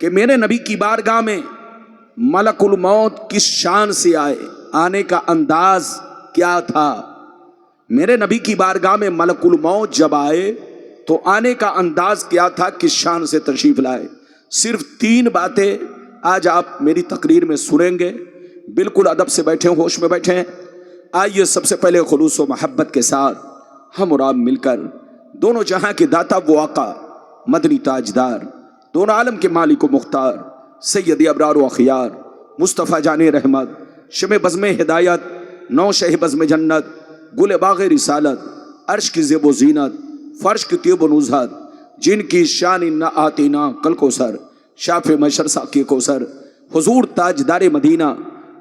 کہ میرے نبی کی بارگاہ میں ملکul موت کس شان سے آئے، آنے کا انداز کیا تھا۔ میرے نبی کی بارگاہ میں ملکul موت جب آئے تو آنے کا انداز کیا تھا، کس شان سے تشریف لائے۔ صرف 3 باتیں آج آپ میری تقریر میں سنیں گے، بالکل ادب سے بیٹھیں، ہوش میں بیٹھیں۔ آئیے سب سے پہلے خلوص و محبت کے ساتھ ہم اور آپ مل کر دونوں جہاں کے داتا وہ آقا، مدنی تاجدار، دونوں عالم کے مالک و مختار، سید ابرار و اخیار، مصطفیٰ جان رحمت، شمع بزم ہدایت، نو شہ بزم جنت، گل باغ رسالت، عرش کی زیب و زینت، فرش کی طیب و نزہت، جن کی شان نہ آتی نہ کل کو سر، شاف مشر ساقی کو سر، حضور تاجدار مدینہ،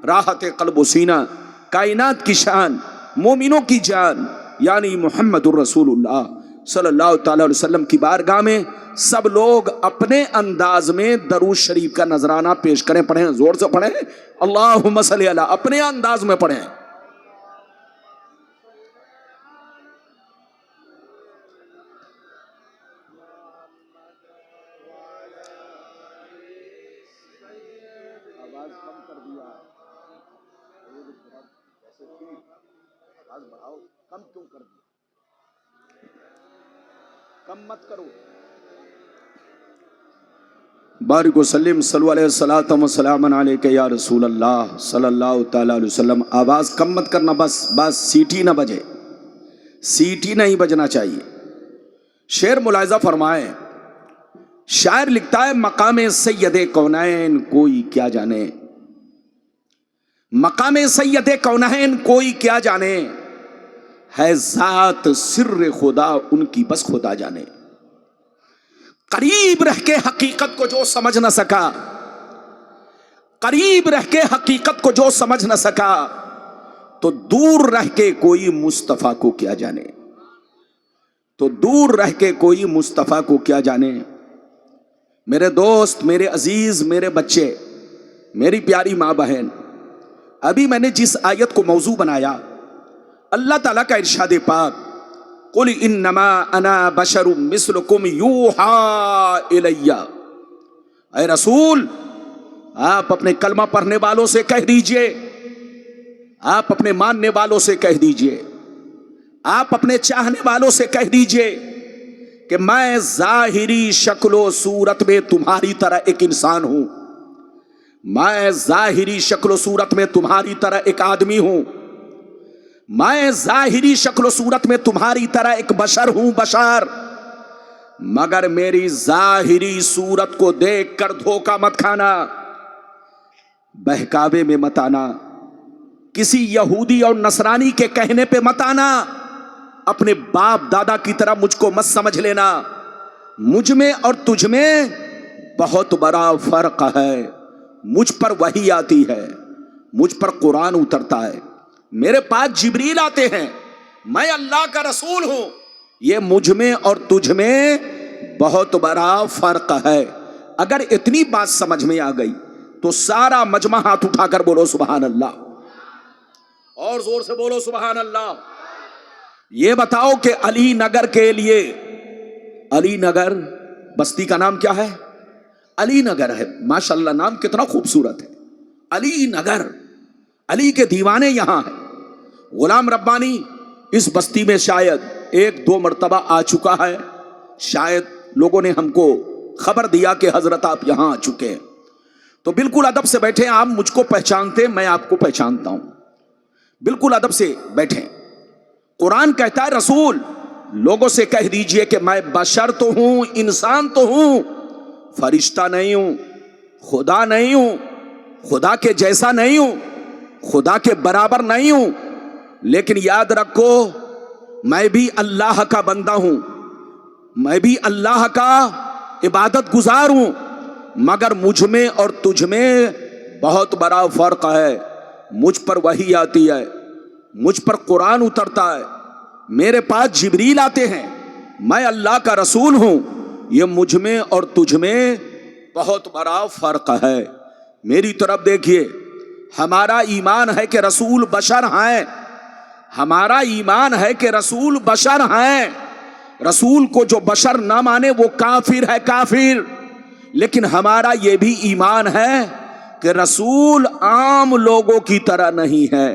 راحت قلب و سینہ، کائنات کی شان، مومنوں کی جان، یعنی محمد الرسول اللہ صلی اللہ تعالی علیہ وسلم کی بارگاہ میں سب لوگ اپنے انداز میں درود شریف کا نذرانہ پیش کریں۔ پڑھیں، زور سے پڑھیں، اللہم صلی علی، اپنے انداز میں پڑھیں۔ آواز کم کر دیا، آواز بڑھاؤ، کم کیوں کر دیا؟ کم مت کرو۔ بارک وسلم صلو علیہ الصلوۃ والسلام علیک یا رسول اللہ صلی اللہ تعالی علیہ وسلم۔ آواز کم مت کرنا، بس سیٹی نہ بجے، سیٹی نہیں بجنا چاہیے۔ شعر ملاحظہ فرمائیں، شاعر لکھتا ہے مقام سید کونین کوئی کیا جانے، مقام سید کونین کوئی کیا جانے، ہے ذات سر خدا ان کی بس خدا جانے۔ قریب رہ کے حقیقت کو جو سمجھ نہ سکا، قریب رہ کے حقیقت کو جو سمجھ نہ سکا، تو دور رہ کے کوئی مصطفیٰ کو کیا جانے، تو دور رہ کے کوئی مصطفیٰ کو کیا جانے۔ میرے دوست، میرے عزیز، میرے بچے، میری پیاری ماں بہن، ابھی میں نے جس آیت کو موضوع بنایا، اللہ تعالیٰ کا ارشاد پاک، قُلْ إِنَّمَا أَنَا بَشَرٌ مِثْلُكُمْ يُوحَىٰ إِلَيَّ، اے رسول آپ اپنے کلمہ پڑھنے والوں سے کہہ دیجئے، آپ اپنے ماننے والوں سے کہہ دیجئے، آپ اپنے چاہنے والوں سے کہہ دیجئے کہ میں ظاہری شکل و صورت میں تمہاری طرح ایک انسان ہوں، میں ظاہری شکل و صورت میں تمہاری طرح ایک آدمی ہوں، میں ظاہری شکل و صورت میں تمہاری طرح ایک بشر ہوں، بشر، مگر میری ظاہری صورت کو دیکھ کر دھوکہ مت کھانا، بہکاوے میں مت آنا، کسی یہودی اور نصرانی کے کہنے پہ مت آنا، اپنے باپ دادا کی طرح مجھ کو مت سمجھ لینا۔ مجھ میں اور تجھ میں بہت بڑا فرق ہے، مجھ پر وحی آتی ہے، مجھ پر قرآن اترتا ہے، میرے پاس جبریل آتے ہیں، میں اللہ کا رسول ہوں، یہ مجھ میں اور تجھ میں بہت بڑا فرق ہے۔ اگر اتنی بات سمجھ میں آ گئی تو سارا مجمع ہاتھ اٹھا کر بولو سبحان اللہ، اور زور سے بولو سبحان اللہ۔ یہ بتاؤ کہ علی نگر کے لیے، علی نگر بستی کا نام کیا ہے؟ علی نگر ہے، ماشاءاللہ نام کتنا خوبصورت ہے، علی نگر، علی کے دیوانے یہاں ہیں۔ غلام ربانی اس بستی میں شاید 1-2 مرتبہ آ چکا ہے، شاید لوگوں نے ہم کو خبر دیا کہ حضرت آپ یہاں آ چکے ہیں، تو بالکل ادب سے بیٹھیں، آپ مجھ کو پہچانتے، میں آپ کو پہچانتا ہوں، بالکل ادب سے بیٹھیں۔ قرآن کہتا ہے رسول لوگوں سے کہہ دیجئے کہ میں بشر تو ہوں، انسان تو ہوں، فرشتہ نہیں ہوں، خدا نہیں ہوں، خدا کے جیسا نہیں ہوں، خدا کے برابر نہیں ہوں، لیکن یاد رکھو میں بھی اللہ کا بندہ ہوں، میں بھی اللہ کا عبادت گزار ہوں، مگر مجھ میں اور تجھ میں بہت بڑا فرق ہے۔ مجھ پر وحی آتی ہے، مجھ پر قرآن اترتا ہے، میرے پاس جبریل آتے ہیں، میں اللہ کا رسول ہوں، یہ مجھ میں اور تجھ میں بہت بڑا فرق ہے۔ میری طرف دیکھیے، ہمارا ایمان ہے کہ رسول بشر ہیں، ہمارا ایمان ہے کہ رسول بشر ہیں، رسول کو جو بشر نہ مانے وہ کافر ہے، کافر۔ لیکن ہمارا یہ بھی ایمان ہے کہ رسول عام لوگوں کی طرح نہیں ہے،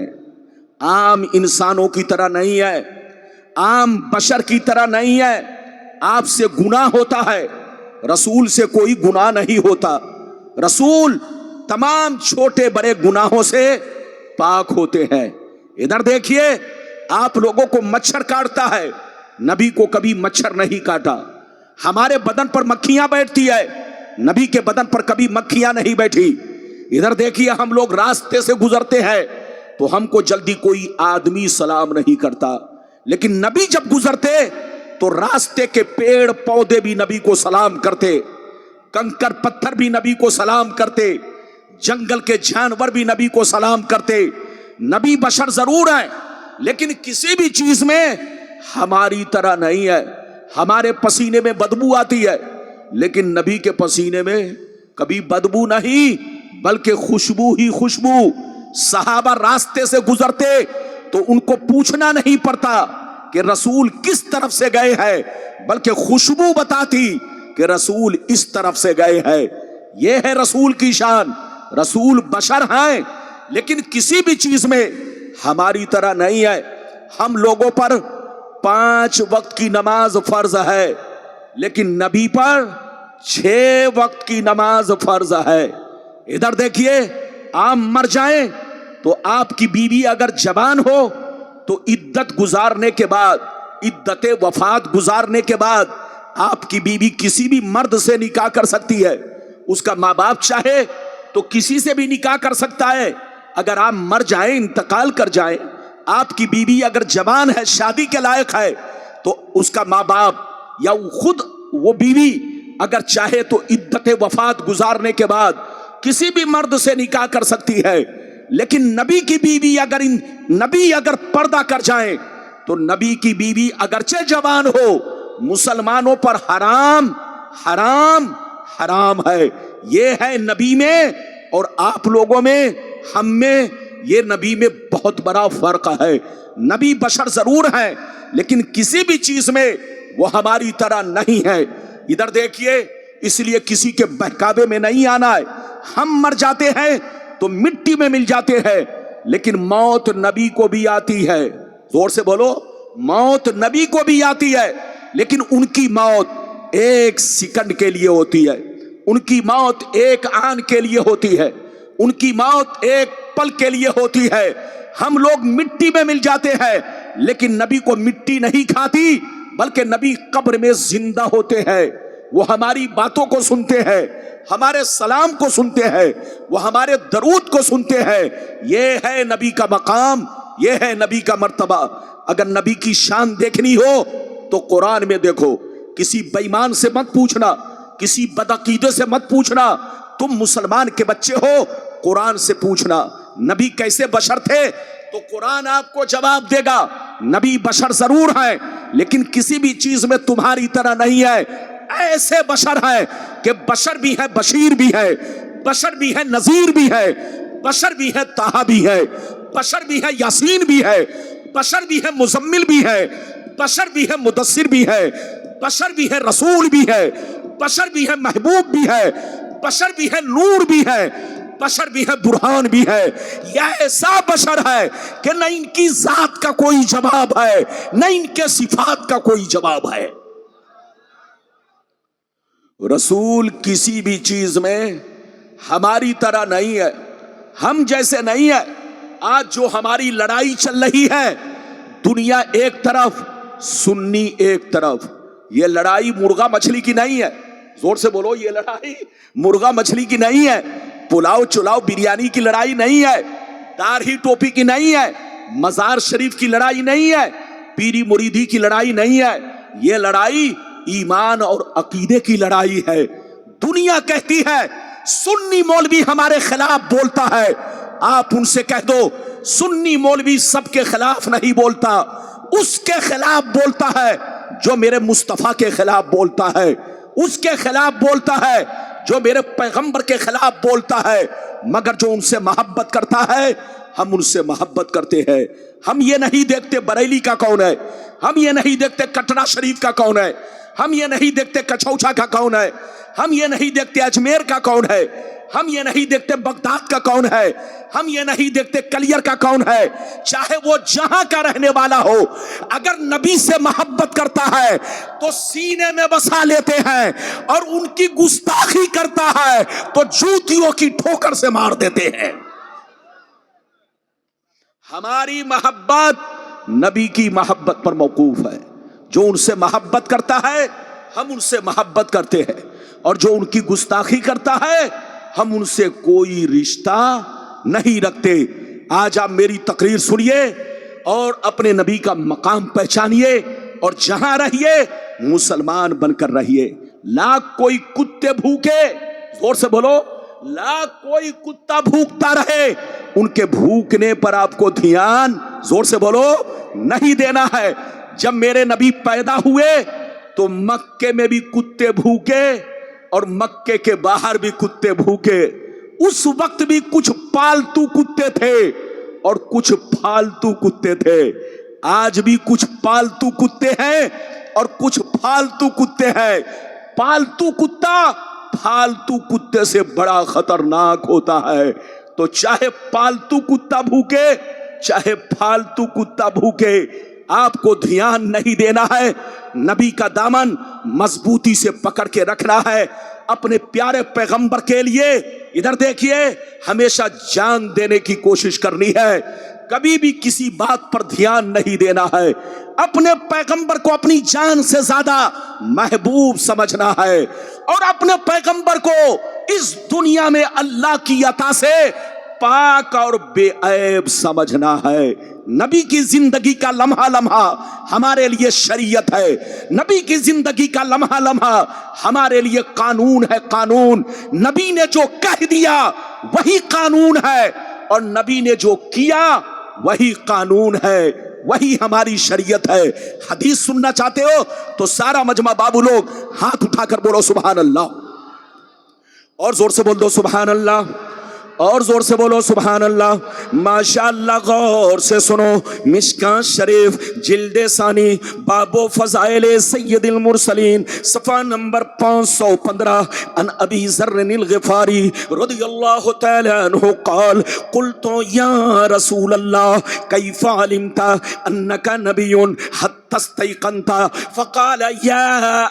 عام انسانوں کی طرح نہیں ہے، عام بشر کی طرح نہیں ہے۔ آپ سے گناہ ہوتا ہے، رسول سے کوئی گناہ نہیں ہوتا۔ رسول تمام چھوٹے بڑے گناہوں سے پاک ہوتے ہیں۔ ادھر دیکھیے، آپ لوگوں کو مچھر کاٹتا ہے، نبی کو کبھی مچھر نہیں کاٹا۔ ہمارے بدن پر مکھیاں بیٹھتی ہے، نبی کے بدن پر کبھی مکھیاں نہیں بیٹھی۔ ادھر دیکھیے، ہم لوگ راستے سے گزرتے ہیں تو ہم کو جلدی کوئی آدمی سلام نہیں کرتا، لیکن نبی جب گزرتے تو راستے کے پیڑ پودے بھی نبی کو سلام کرتے، کنکر پتھر بھی نبی کو سلام کرتے، جنگل کے جانور بھی نبی کو سلام کرتے۔ نبی بشر ضرور ہیں، لیکن کسی بھی چیز میں ہماری طرح نہیں ہے۔ ہمارے پسینے میں بدبو آتی ہے، لیکن نبی کے پسینے میں کبھی بدبو نہیں بلکہ خوشبو ہی خوشبو۔ صحابہ راستے سے گزرتے تو ان کو پوچھنا نہیں پڑتا کہ رسول کس طرف سے گئے ہیں، بلکہ خوشبو بتاتی کہ رسول اس طرف سے گئے ہیں۔ یہ ہے رسول کی شان۔ رسول بشر ہیں، لیکن کسی بھی چیز میں ہماری طرح نہیں ہے۔ ہم لوگوں پر 5 وقت کی نماز فرض ہے، لیکن نبی پر 6 وقت کی نماز فرض ہے۔ ادھر دیکھیے، آپ مر جائیں تو آپ کی بیوی اگر جوان ہو تو عدت گزارنے کے بعد، عدت وفات گزارنے کے بعد آپ کی بیوی کسی بھی مرد سے نکاح کر سکتی ہے۔ اس کا ماں باپ چاہے تو کسی سے بھی نکاح کر سکتا ہے۔ اگر آپ مر جائیں، انتقال کر جائیں، آپ کی بیوی اگر جوان ہے، شادی کے لائق ہے، تو اس کا ماں باپ یا خود وہ بیوی اگر چاہے تو عدت وفات گزارنے کے بعد کسی بھی مرد سے نکاح کر سکتی ہے۔ لیکن نبی کی بیوی اگر پردہ کر جائیں تو نبی کی بیوی اگرچہ جوان ہو، مسلمانوں پر حرام حرام حرام ہے۔ یہ ہے نبی میں اور آپ لوگوں میں، ہم میں، یہ نبی میں بہت بڑا فرق ہے۔ نبی بشر ضرور ہیں، لیکن کسی بھی چیز میں وہ ہماری طرح نہیں ہے۔ ادھر دیکھیے، اس لیے کسی کے بہکاوے میں نہیں آنا ہے۔ ہم مر جاتے ہیں تو مٹی میں مل جاتے ہیں، لیکن موت نبی کو بھی آتی ہے۔ زور سے بولو، موت نبی کو بھی آتی ہے، لیکن ان کی موت 1 سیکنڈ کے لیے ہوتی ہے، ان کی موت 1 آن کے لیے ہوتی ہے، ان کی موت 1 پل کے لیے ہوتی ہے۔ ہم لوگ مٹی میں مل جاتے ہیں، لیکن نبی کو مٹی نہیں کھاتی، بلکہ نبی قبر میں زندہ ہوتے ہیں۔ وہ ہماری باتوں کو سنتے ہیں، ہمارے سلام کو سنتے ہیں، وہ ہمارے درود کو سنتے ہیں۔ یہ ہے نبی کا مقام، یہ ہے نبی کا مرتبہ۔ اگر نبی کی شان دیکھنی ہو تو قرآن میں دیکھو۔ کسی بے ایمان سے مت پوچھنا، کسی بدعقیدے سے مت پوچھنا، تم مسلمان کے بچے ہو، قرآن سے پوچھنا نبی کیسے بشر تھے، تو قرآن آپ کو جواب دے گا۔ نبی بشر ضرور ہیں، لیکن کسی بھی چیز میں تمہاری طرح نہیں ہے۔ ایسے بشر ہیں کہ بشر بھی ہے، بشیر بھی ہے، بشر بھی ہے، نذیر بھی ہے، بشر بھی ہے، طٰہٰ بھی ہے، بشر بھی ہے، یاسین بھی ہے، بشر بھی ہے، مزمل بھی ہے، بشر بھی ہے، مدثر بھی ہے، بشر بھی ہے، رسول بھی ہے، بشر بھی ہے، محبوب بھی ہے، بشر بھی ہے، نور بھی ہے، بشر بھی ہے، برہان بھی ہے۔ یہ ایسا بشر ہے کہ نہ ان کی ذات کا کوئی جواب ہے، نہ ان کے صفات کا کوئی جواب ہے۔ رسول کسی بھی چیز میں ہماری طرح نہیں ہے، ہم جیسے نہیں ہے۔ آج جو ہماری لڑائی چل رہی ہے، دنیا ایک طرف، سنی ایک طرف، یہ لڑائی مرغا مچھلی کی نہیں ہے۔ زور سے بولو، یہ لڑائی مرغا مچھلی کی نہیں ہے، پلاؤ چلاؤ بریانی کی لڑائی نہیں ہے، داڑھی ٹوپی کی نہیں ہے، مزار شریف کی لڑائی نہیں ہے، پیری مریدی کی لڑائی نہیں ہے۔ یہ لڑائی ایمان اور عقیدے کی لڑائی ہے۔ دنیا کہتی ہے سنی مولوی ہمارے خلاف بولتا ہے، آپ ان سے کہہ دو سنی مولوی سب کے خلاف نہیں بولتا، اس کے خلاف بولتا ہے جو میرے مصطفیٰ کے خلاف بولتا ہے، اس کے خلاف بولتا ہے جو میرے پیغمبر کے خلاف بولتا ہے۔ مگر جو ان سے محبت کرتا ہے، ہم ان سے محبت کرتے ہیں۔ ہم یہ نہیں دیکھتے بریلی کا کون ہے، ہم یہ نہیں دیکھتے کٹرا شریف کا کون ہے، हम ये नहीं देखते कछौछा का कौन है, हम ये नहीं देखते अजमेर का कौन है, हम ये नहीं देखते बगदाद का कौन है, हम ये नहीं देखते कलियर का कौन है। चाहे वो जहां का रहने वाला हो, अगर नबी से मोहब्बत करता है तो सीने में बसा लेते हैं, और उनकी गुस्ताखी करता है तो जूतियों की ठोकर से मार देते हैं। हमारी मोहब्बत नबी की मोहब्बत पर मौकूफ है। जो उनसे मोहब्बत करता है हम उनसे मोहब्बत करते हैं, और जो उनकी गुस्ताखी करता है हम उनसे कोई रिश्ता नहीं रखते। आज आप मेरी तकरीर सुनिए और अपने नबी का मकाम पहचानिए, और जहां रहिए मुसलमान बनकर रहिए। लाख कोई कुत्ते भूखे, जोर से बोलो, लाख कोई कुत्ता भूखता रहे, उनके भूखने पर आपको ध्यान, जोर से बोलो, नहीं देना है। जब मेरे नबी पैदा हुए तो मक्के में भी कुत्ते भूखे और मक्के के बाहर भी कुत्ते भूखे। उस वक्त भी कुछ पालतू कुत्ते थे और कुछ फालतू कुत्ते थे। आज भी कुछ पालतू कुत्ते हैं और कुछ फालतू कुत्ते हैं। पालतू कुत्ता फालतू कुत्ते से बड़ा खतरनाक होता है। तो चाहे पालतू कुत्ता भूखे चाहे फालतू कुत्ता भूखे, आपको ध्यान नहीं देना है। नबी का दामन मजबूती से पकड़ के रखना है अपने प्यारे पैगंबर के लिए। इधर देखिए, हमेशा जान देने की कोशिश करनी है, कभी भी किसी बात पर ध्यान नहीं देना है। अपने पैगंबर को अपनी जान से ज्यादा महबूब समझना है, और अपने पैगंबर को इस दुनिया में अल्लाह की अता से पाक और बेऐब समझना है। नबी की जिंदगी का लम्हा लम्हा हमारे लिए शरीयत है। नबी की जिंदगी का लम्हा लम्हा हमारे लिए कानून है। कानून, नबी ने जो कह दिया वही कानून है, और नबी ने जो किया वही कानून है, वही हमारी शरीयत है। हदीस सुनना चाहते हो तो सारा मजमा बाबू लोग हाथ उठाकर बोलो सुभान अल्लाह, और जोर से बोल दो सुभान अल्लाह, और जोर से बोलो सुभान अल्लाह। माशाअल्लाह, गौर से सुनो। मिशकात शरीफ जिल्दे सानी बाबो फज़ाइल सय्यदुल मुरसलीन सफ़ा नंबर 515 अन अबी ज़र्रिल ग़िफ़ारी रज़ियल्लाहु तआला अन्हु क़ाल क़ुल्तु या रसूल अल्लाह कैफ़ा अलिमता अन्नका नबियुन तस्तैक़नता फ़क़ाल या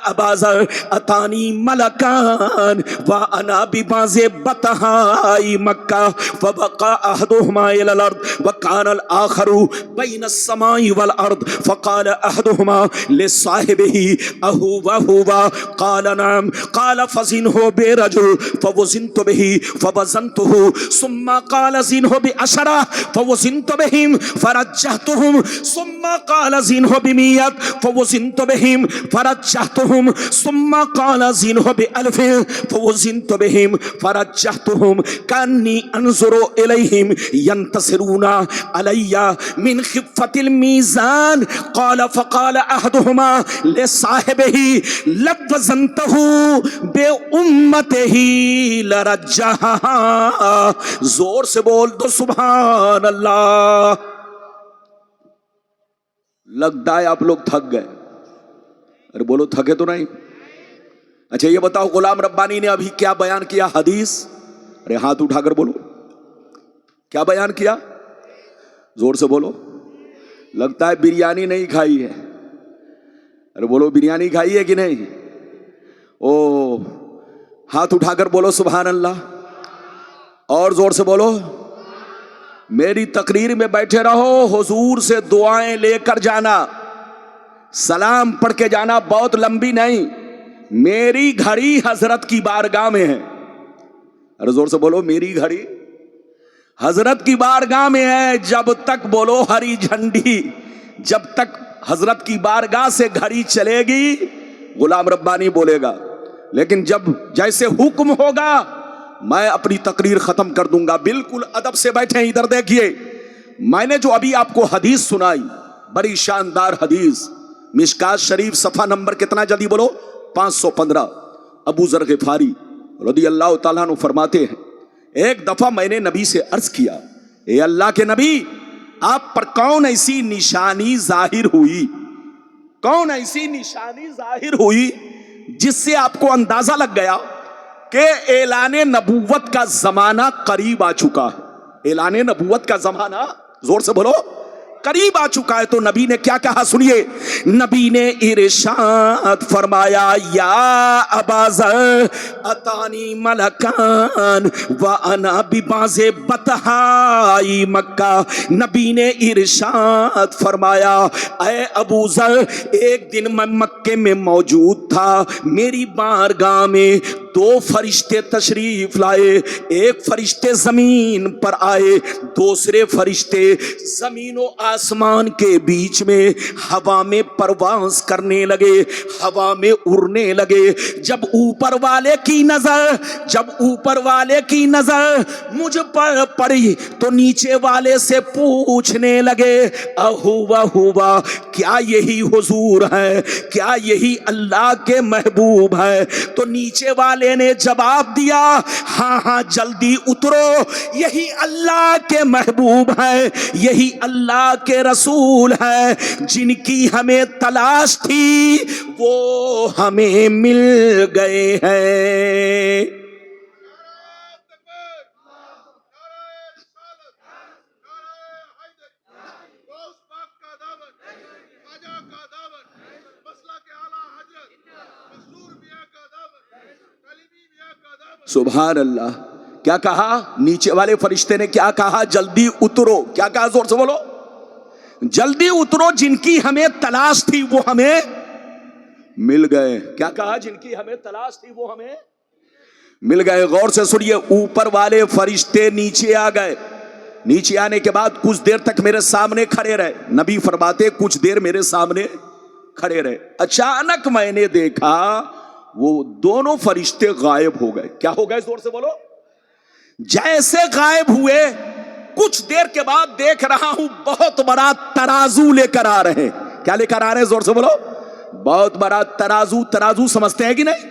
अबा ज़र अतानी मलकान व अना बिबाज़े बतहाई मक्का फ़बक़ा अहदुहुमा इलल अर्द व कानल आखरु बैन अस्समाई वल अर्द फ़क़ाल अहदुहुमा लिसाहिबिही अहु व हुवा क़ाल नअम क़ाल फ़ज़िनहु बिरजुल फ़वज़िनतु बिही फ़वज़नतुहु सुम्मा क़ाल ज़िनहु बिअशरा फ़वज़िनतु बिहिम फ़रज्जहतुहुम सुम्मा क़ाल ज़िनहु बिमियत फ़वज़िनतु बिहिम फ़रज्जहतुहुम सुम्मा क़ाल ज़िनहु बिअल्फ़िन फ़वज़िनतु बिहिम फ़रज्जहतुहुम कान्नी अनज़ुरु इलैहिम यंतसिरूना अलैया मिन ख़िफ़्फ़तिल मीज़ान क़ाल फ़क़ाल अहदुहुमा लिसाहिबिही लवज़नतहु बिउम्मतिही लरज्जहा। जोर से बोल दो सुभान अल्लाह। लगता है आप लोग थक गए। अरे बोलो, थके तो नहीं? अच्छा ये बताओ, गुलाम रब्बानी ने अभी क्या बयान किया? हदीस। अरे हाथ उठाकर बोलो, क्या बयान किया? जोर से बोलो। लगता है बिरयानी नहीं खाई है। अरे बोलो, बिरयानी खाई है कि नहीं? ओ, हाथ उठाकर बोलो सुभान अल्लाह, और जोर से बोलो। मेरी तकरीर में बैठे रहो, हुजूर से दुआएं लेकर जाना, सलाम पढ़ के जाना, बहुत लंबी नहीं। मेरी घड़ी हजरत की बारगाह में है। अरे जोर से बोलो, मेरी घड़ी हजरत की बारगाह में है। जब तक बोलो हरी झंडी, जब तक हजरत की बारगाह से घड़ी चलेगी गुलाम रब्बानी बोलेगा, लेकिन जब जैसे हुक्म होगा मैं अपनी तकरीर खत्म कर दूंगा। बिल्कुल अदब से बैठे। इधर देखिए, मैंने जो अभी आपको हदीस सुनाई, बड़ी शानदार हदीस, मिशकात शरीफ सफा नंबर कितना जल्दी बोलो? 515। अबू ज़र ग़िफ़ारी रज़ियल्लाहु ताला अन्हु फरमाते हैं, एक दफा मैंने नबी से अर्ज किया, ए अल्लाह के नबी, आप पर कौन ऐसी निशानी जाहिर हुई کون ایسی نشانی ظاہر ہوئی جس سے آپ کو اندازہ لگ گیا کہ اعلان نبوت کا زمانہ قریب آ چکا ہے؟ اعلان نبوت کا زمانہ، زور سے بولو، قریب آ چکا ہے۔ تو نبی نے کیا کہا سنیے، نبی نے ارشاد فرمایا، یا ابا ذر اتانی ملکان وانا ببعض بطحائی مکہ۔ نبی نے ارشاد فرمایا، اے ابو ذر، ایک دن میں مکے میں موجود تھا، میری بارگاہ میں دو فرشتے تشریف لائے۔ ایک فرشتے زمین پر آئے، دوسرے فرشتے زمین و آسمان کے بیچ میں ہوا میں پرواز کرنے لگے، ہوا میں اڑنے لگے۔ جب اوپر والے کی نظر مجھ پر پڑی تو نیچے والے سے پوچھنے لگے، ہوا کیا یہی حضور ہے؟ کیا یہی اللہ کے محبوب ہے؟ تو نیچے والے نے جواب دیا، ہاں جلدی اترو، یہی اللہ کے محبوب ہے، یہی اللہ کے رسول ہے، جن کی ہمیں تلاش تھی وہ ہمیں مل گئے ہیں۔ سبحان اللہ۔ کیا کہا نیچے والے فرشتے نے؟ کیا کہا؟ جلدی اترو۔ کیا کہا؟ زور سے بولو، جلدی اترو، جن کی ہمیں تلاش تھی وہ ہمیں مل گئے۔ کیا کہا؟ جن کی ہمیں تلاش تھی وہ ہمیں مل گئے۔ غور سے سنیے، اوپر والے فرشتے نیچے آ گئے۔ نیچے آنے کے بعد کچھ دیر تک میرے سامنے کھڑے رہے۔ نبی فرماتے کچھ دیر میرے سامنے کھڑے رہے۔ اچانک میں نے دیکھا وہ دونوں فرشتے غائب ہو گئے۔ کیا ہو گئے؟ زور سے بولو۔ جیسے غائب ہوئے کچھ دیر کے بعد دیکھ رہا ہوں بہت بڑا ترازو لے کر آ رہے ہیں۔ کیا لے کر آ رہے ہیں؟ زور سے بولو۔ بہت بڑا ترازو۔ ترازو سمجھتے ہیں کہ نہیں؟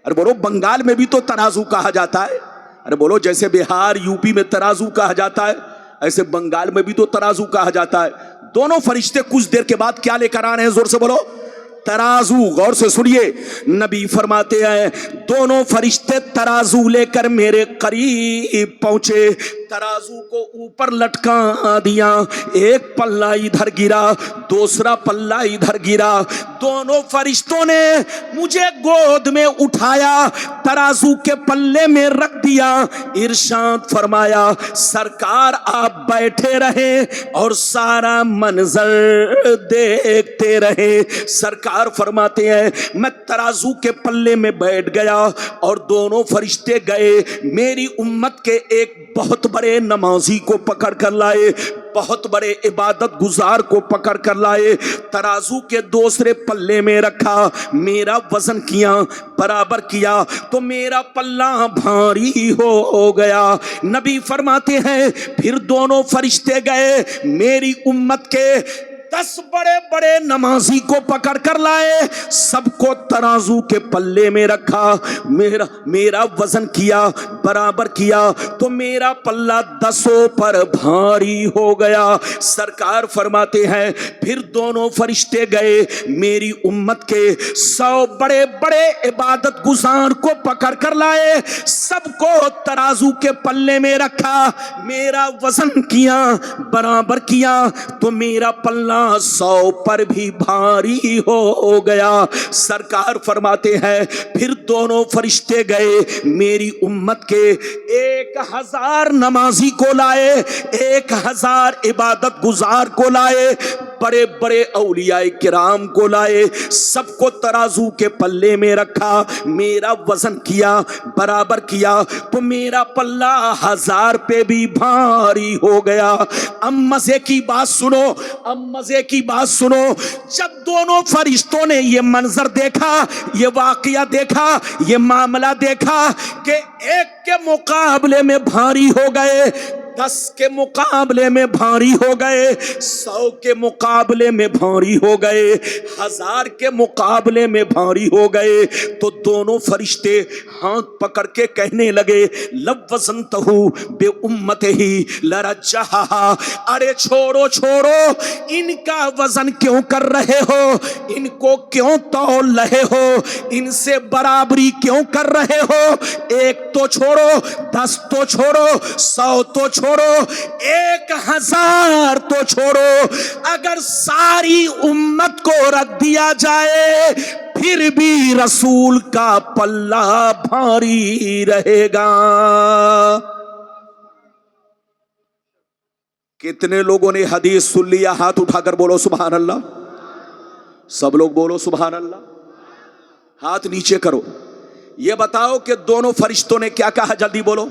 ارے بولو، بنگال میں بھی تو ترازو کہا جاتا ہے۔ ارے بولو، جیسے بہار یوپی میں ترازو کہا جاتا ہے ایسے بنگال میں بھی تو ترازو کہا جاتا ہے۔ دونوں فرشتے کچھ دیر کے بعد کیا لے کر آ رہے ہیں؟ زور سے بولو، ترازو۔ غور سے سنیے، نبی فرماتے ہیں دونوں فرشتے ترازو لے کر میرے قریب پہنچے، ترازو کو اوپر لٹکا دیا، ایک پلہ ادھر گرا، دوسرا پلہ ادھر گرا۔ دونوں فرشتوں نے مجھے گود میں اٹھایا، ترازو کے پلے میں رکھ دیا۔ ارشاد فرمایا، سرکار آپ بیٹھے رہے اور سارا منظر دیکھتے رہے۔ سرکار فرماتے ہیں میں ترازو کے پلے میں بیٹھ گیا اور دونوں فرشتے گئے میری امت کے ایک بہت بڑے نمازی کو پکڑ کر لائے، بہت بڑے عبادت گزار کو پکڑ کر لائے، ترازو کے دوسرے پلے میں رکھا، میرا وزن کیا، برابر کیا تو میرا پلہ بھاری ہو گیا۔ نبی فرماتے ہیں پھر دونوں فرشتے گئے میری امت کے 10 بڑے بڑے نمازی کو پکڑ کر لائے، سب کو ترازو کے پلے میں رکھا، میرا وزن کیا، برابر کیا تو میرا پلہ 10 پر بھاری ہو گیا۔ سرکار فرماتے ہیں پھر دونوں فرشتے گئے میری امت کے 100 بڑے بڑے عبادت گزار کو پکڑ کر لائے، سب کو ترازو کے پلے میں رکھا، میرا وزن کیا، برابر کیا تو میرا پلہ 100 پر بھی بھاری ہو گیا۔ سرکار فرماتے ہیں پھر دونوں فرشتے گئے میری امت کے 1000 نمازی کو لائے، 1000 عبادت گزار کو لائے، بڑے بڑے اولیاء کرام کو لائے، سب کو ترازو کے پلے میں رکھا، میرا وزن کیا، برابر کیا تو میرا پلہ 1000 پہ بھی بھاری ہو گیا۔ اب مزے کی بات سنو، اب مزے کی بات سنو، جب دونوں فرشتوں نے یہ منظر دیکھا، یہ واقعہ دیکھا، یہ معاملہ دیکھا کہ ایک کے مقابلے میں بھاری ہو گئے، 10 के मुकाबले में भारी हो गए, 100 के मुकाबले में भारी हो गए, 1000 के मुकाबले में भारी हो गए, तो दोनों फरिश्ते हाथ पकड़ के कहने लगे लवज़नतहु बे उम्मतिही लरज्जहा, अरे छोड़ो छोड़ो, इनका वजन क्यों कर रहे हो, इनको क्यों तौल रहे हो, इनसे बराबरी क्यों कर रहे हो, 1 तो छोड़ो, 10 तो छोड़ो, 100 तो छोड़ो, 1000 तो छोड़ो, अगर सारी उम्मत को रख दिया जाए फिर भी रसूल का पल्ला भारी रहेगा। कितने लोगों ने हदीस सुन लिया? हाथ उठाकर बोलो सुभान अल्लाह। सब लोग बोलो सुभान अल्लाह। हाथ नीचे करो। ये बताओ कि दोनों फरिश्तों ने क्या कहा, जल्दी बोलो।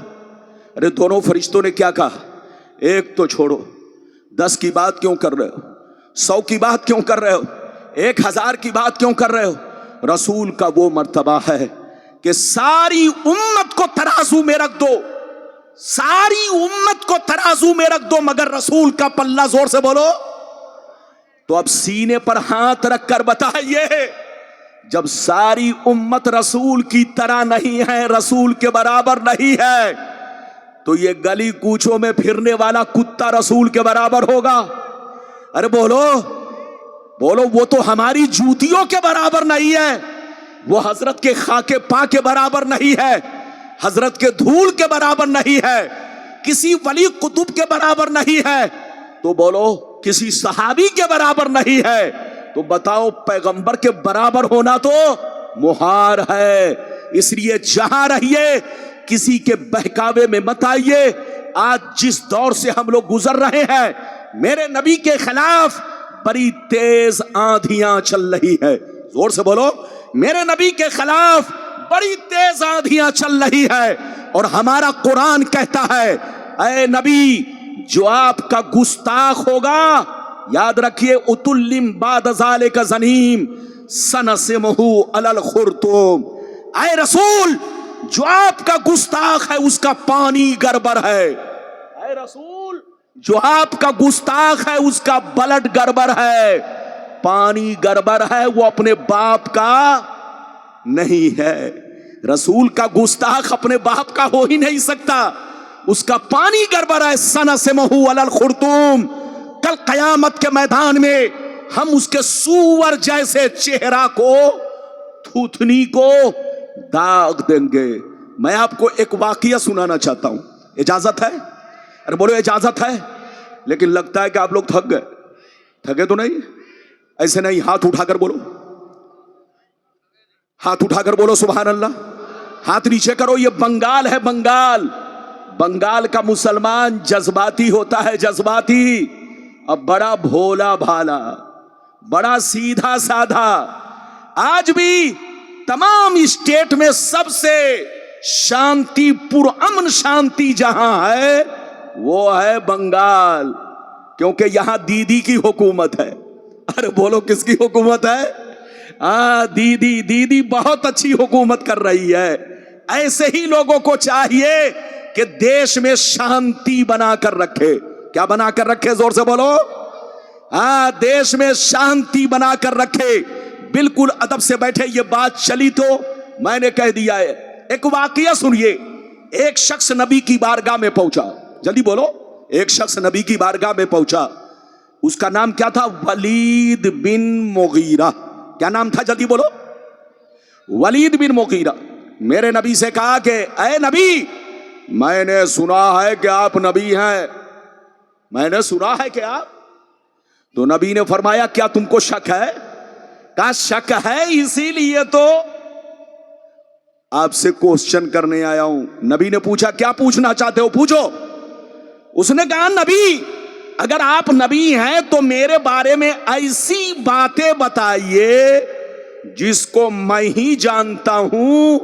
अरे दोनों फरिश्तों ने क्या कहा? 1 तो छोड़ो, 10 की बात क्यों कर रहे हो, 100 की बात क्यों कर रहे हो, 1000 की बात क्यों कर रहे हो? रसूल का वो मर्तबा है कि सारी उम्मत को तराजू में रख दो, सारी उम्मत को तराजू में रख दो, मगर रसूल का पल्ला, जोर से बोलो। तो अब सीने पर हाथ रखकर बताइए, जब सारी उम्मत रसूल की तरह नहीं है, रसूल के बराबर नहीं है, तो ये गली कूचों में फिरने वाला कुत्ता रसूल के बराबर होगा? अरे बोलो बोलो, वो तो हमारी जूतियों के बराबर नहीं है, वो हजरत के खाके पा के बराबर नहीं है, हजरत के धूल के बराबर नहीं है, किसी वली कुतुब के बराबर नहीं है, तो बोलो किसी सहाबी के बराबर नहीं है, तो बताओ पैगंबर के बराबर होना तो मुहार है। इसलिए जहां रहिए किसी के बहकावे में मत आइए। आज जिस दौर से हम लोग गुजर रहे हैं, मेरे नबी के खिलाफ बड़ी तेज आंधियां चल रही है। जोर से बोलो, मेरे नबी के खिलाफ बड़ी तेज आंधियां चल रही है, और हमारा कुरान कहता है, ऐ नबी जो आपका गुस्ताख होगा, याद रखिए, उतुल्लिम बाद ज़ालिका ज़नीम सनसिमहु अलल खुर्तुम, ऐ रसूल जो आपका गुस्ताख है उसका पानी गड़बड़ है, ऐ रसूल जो आपका गुस्ताख है उसका ब्लड गड़बड़ है, पानी गड़बड़ है, वो अपने बाप का नहीं है। रसूल का गुस्ताख अपने बाप का हो ही नहीं सकता, उसका पानी गड़बड़ है। सनसिमहु अलल खुर्तुम, कल कयामत के मैदान में हम उसके सूअर जैसे चेहरा को, थूथनी को दाग देंगे। मैं आपको एक वाकया सुनाना चाहता हूं, इजाजत है? अरे बोलो इजाजत है। लेकिन लगता है कि आप लोग थक गए। थके तो नहीं? ऐसे नहीं, हाथ उठाकर बोलो, हाथ उठाकर बोलो सुभान अल्लाह। हाथ नीचे करो। ये बंगाल है, बंगाल। बंगाल का मुसलमान जज्बाती होता है, जज्बाती। अब बड़ा भोला भाला, बड़ा सीधा साधा। आज भी तमाम स्टेट में सबसे शांतिपूर्ण, अमन शांति जहां है वो है बंगाल, क्योंकि यहां दीदी की हुकूमत है। अरे बोलो किसकी हुकूमत है? दीदी, दीदी बहुत अच्छी हुकूमत कर रही है। ऐसे ही लोगों को चाहिए कि देश में शांति बनाकर रखे। क्या बनाकर रखे? जोर से बोलो। देश में शांति बनाकर रखे। बिल्कुल अदब से बैठे। ये बात चली तो मैंने कह दिया है। एक वाकया सुनिए। एक शख्स नबी की बारगाह में पहुंचा। जल्दी बोलो। एक शख्स नबी की बारगाह में पहुंचा। उसका नाम क्या था? वलीद बिन मुगीरा। क्या नाम था? जल्दी बोलो। वलीद बिन मुगीरा। मेरे नबी से कहा कि ऐ नबी, मैंने सुना है कि आप नबी हैं, मैंने सुना है कि आप। तो नबी ने फरमाया क्या तुमको शक है? का शक है, इसीलिए तो आपसे क्वेश्चन करने आया हूं। नबी ने पूछा क्या पूछना चाहते हो? पूछो। उसने कहा नबी, अगर आप नबी हैं तो मेरे बारे में ऐसी बातें बताइए जिसको मैं ही जानता हूं।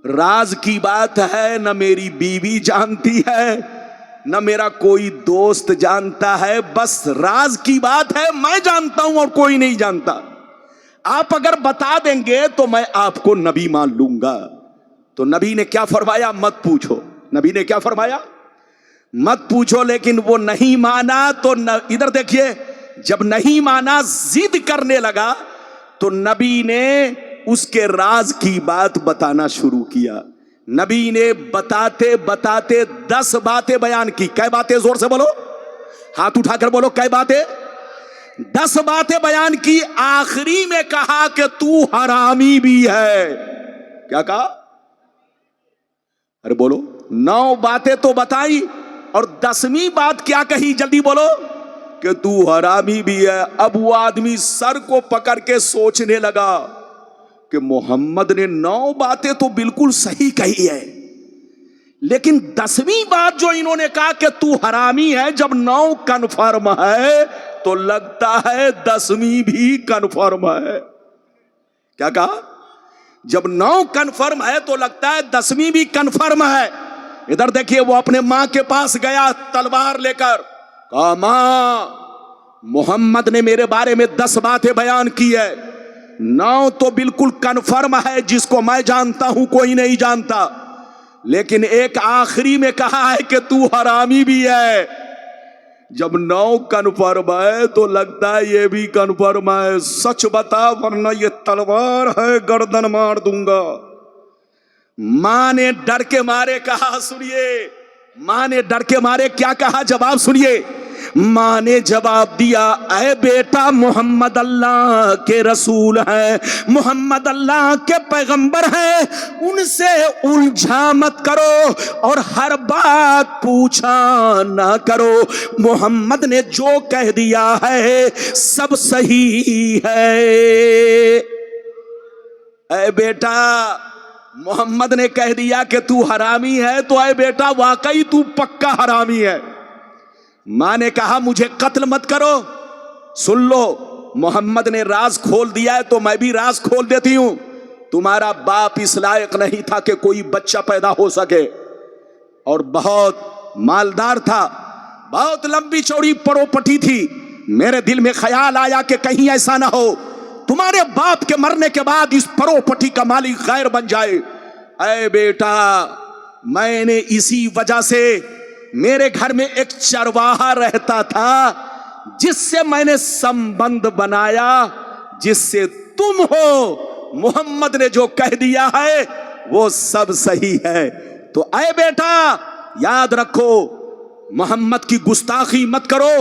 राज की बात है, न मेरी बीवी जानती है, न मेरा कोई दोस्त जानता है। बस राज की बात है, मैं जानता हूं और कोई नहीं जानता। आप अगर बता देंगे तो मैं आपको नबी मान लूंगा। तो नबी ने क्या फरमाया? मत पूछो। नबी ने क्या फरमाया? मत पूछो, लेकिन वो नहीं माना तो इधर देखिए, जब नहीं माना जिद करने लगा तो नबी ने उसके राज की बात बताना शुरू किया। नबी ने बताते बताते 10 बातें बयान की। कै बातें? जोर से बोलो, हाथ उठाकर बोलो, कै बातें? 10 बातें बयान की। आखिरी में कहा कि तू हरामी भी है। क्या कहा? अरे बोलो। 9 बातें तो बताई और 10वीं बात क्या कही? जल्दी बोलो, कि तू हरामी भी है। अब वो आदमी सर को पकड़ के सोचने लगा कि मोहम्मद ने 9 बातें तो बिल्कुल सही कही है, लेकिन 10वीं बात जो इन्होंने कहा कि तू हरामी है, जब 9 कन्फर्म है तो लगता है 10वीं भी कन्फर्म है। क्या कहा? जब 9 कन्फर्म है तो लगता है 10वीं भी कन्फर्म है। इधर देखिए, वो अपने मां के पास गया तलवार लेकर। कहा, मां, मोहम्मद ने मेरे बारे में 10 बातें बयान की है, 9 तो बिल्कुल कन्फर्म है, जिसको मैं जानता हूं कोई नहीं जानता, लेकिन एक आखिरी में कहा है कि तू हरामी भी है। जब 9 कन्फर्म है तो लगता है ये भी कन्फर्म है। सच बता, वरना ये तलवार है, गर्दन मार दूंगा। मां ने डर के मारे कहा, सुनिए, मां ने डर के मारे क्या कहा? जवाब सुनिए। मां ने जवाब दिया, ऐ बेटा, मोहम्मद अल्लाह के रसूल है, मोहम्मद अल्लाह के पैगंबर है, उनसे उलझा मत करो और हर बात पूछा ना करो। मोहम्मद ने जो कह दिया है सब सही है। ऐ बेटा, मोहम्मद ने कह दिया कि तू हरामी है, तो ऐ बेटा वाकई तू पक्का हरामी है। मां ने कहा, मुझे कत्ल मत करो। सुन लो, मोहम्मद ने राज खोल दिया है तो मैं भी राज खोल देती हूं। तुम्हारा बाप इस लायक नहीं था कि कोई बच्चा पैदा हो सके, और बहुत मालदार था, बहुत लंबी चौड़ी प्रॉपर्टी थी। मेरे दिल में ख्याल आया कि कहीं ऐसा ना हो तुम्हारे बाप के मरने के बाद इस प्रॉपर्टी का मालिक गैर बन जाए। ऐ बेटा, मैंने इसी वजह से, मेरे घर में एक चरवाहा रहता था जिससे मैंने संबंध बनाया, जिससे तुम हो। मोहम्मद ने जो कह दिया है वो सब सही है। तो ऐ बेटा, याद रखो, मोहम्मद की गुस्ताखी मत करो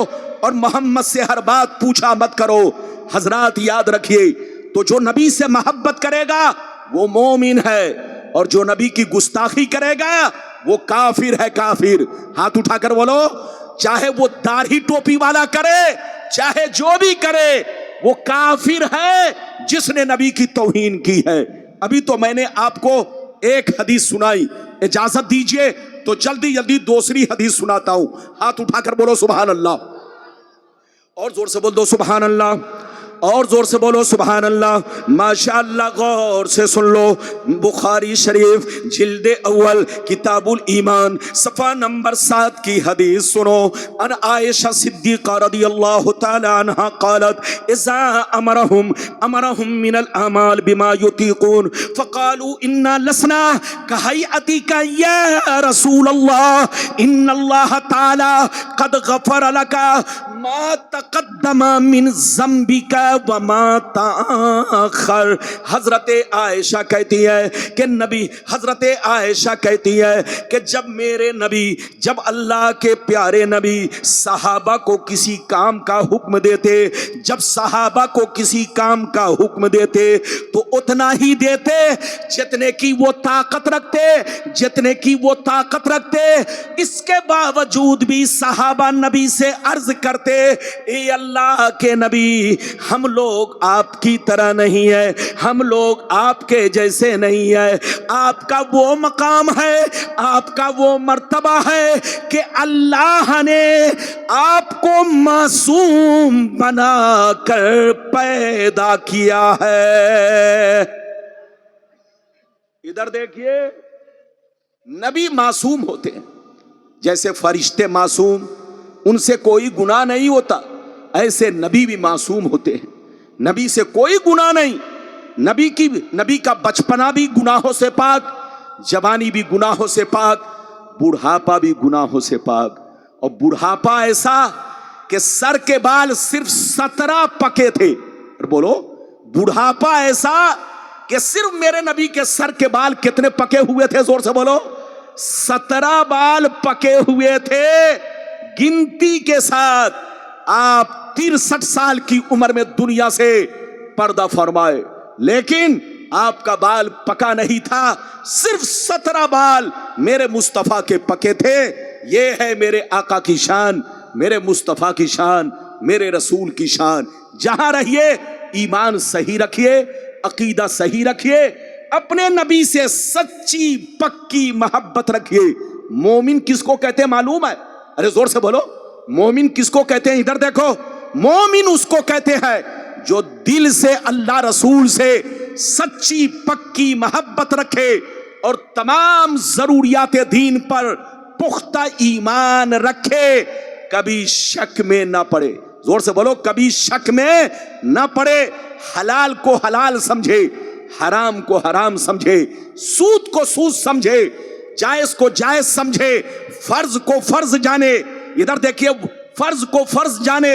और मोहम्मद से हर बात पूछा मत करो। हजरात याद रखिए, तो जो नबी से मोहब्बत करेगा वो मोमिन है, और जो नबी की गुस्ताखी करेगा वो काफिर है, काफिर। हाथ उठाकर बोलो, चाहे वो दाढ़ी टोपी वाला करे, चाहे जो भी करे, वो काफिर है जिसने नबी की तौहीन की है। अभी तो मैंने आपको एक हदीस सुनाई, इजाजत दीजिए तो जल्दी जल्दी दूसरी हदीस सुनाता हूं। हाथ उठाकर बोलो सुभान अल्लाह, और जोर से बोल दो सुभान अल्लाह, और जोर से बोलो सुभान अल्लाह। माशाअल्लाह, गौर से सुन लो। बुखारी शरीफ जिल्दे अव्वल किताबुल ईमान सफ़ा नंबर 7 की हदीस सुनो। अन आयशा सिद्दीक़ा रदियल्लाहु ताला अन्हा क़ालत, इज़ा अमरहुम मिनल अमाल बिमा युतीक़ून फ़क़ालू इन्ना लसना कहयअतिका या रसूल अल्लाह, इन्नल्लाह ताला क़द गफ़र लका मा तक़द्दमा मिन ज़म्बिका वमा ताखर। हजरत आयशा कहती है कि नबी, हजरत आयशा कहती है कि जब मेरे नबी, जब अल्लाह के प्यारे नबी सहाबा को किसी काम का हुक्म देते, जब सहाबा को किसी काम का हुक्म देते तो उतना ही देते जितने की वो ताकत रखते, जितने की वो ताकत रखते। इसके बावजूद भी सहाबा नबी से अर्ज करते, ए अल्लाह के नबी, हम लोग आपकी तरह नहीं है, हम लोग आपके जैसे नहीं है। आपका वो मकाम है, आपका वो मर्तबा है कि अल्लाह ने आपको मासूम बनाकर पैदा किया है। इधर देखिए, नबी मासूम होते हैं, जैसे फरिश्ते मासूम, उनसे कोई गुनाह नहीं होता, ऐसे नबी भी मासूम होते हैं, नबी से कोई गुनाह नहीं। नबी का बचपना भी गुनाहों से पाक, जवानी भी गुनाहों से पाक, बुढ़ापा भी गुनाहों से पाक, और बुढ़ापा ऐसा कि सर के बाल सिर्फ 17 पके थे। और बोलो बुढ़ापा ऐसा कि सिर्फ मेरे नबी के सर के बाल कितने पके हुए थे, जोर से बोलो 17 बाल पके हुए थे गिनती के साथ। आप 63 साल की उम्र में दुनिया से पर्दा फरमाए, लेकिन आपका बाल पका नहीं था, सिर्फ 17 बाल मेरे मुस्तफा के पके थे। ये है मेरे आका की शान, मेरे मुस्तफा की शान, मेरे रसूल की शान। जहां रहिए ईमान सही रखिए, अकीदा सही रखिए, अपने नबी से सच्ची पक्की मोहब्बत रखिए। मोमिन किसको कहते हैं मालूम है? अरे जोर से बोलो, मोमिन किसको कहते हैं? इधर देखो, मोमिन उसको कहते हैं जो दिल से अल्लाह रसूल से सच्ची पक्की मोहब्बत रखे और तमाम जरूरियात दीन पर पुख्ता ईमान रखे, कभी शक में ना पड़े। जोर से बोलो, कभी शक में ना पड़े। हलाल को हलाल समझे, हराम को हराम समझे, सूद को सूद समझे, जायज को जायज समझे, फर्ज को फर्ज जाने। इधर देखिए, फर्ज को फर्ज जाने,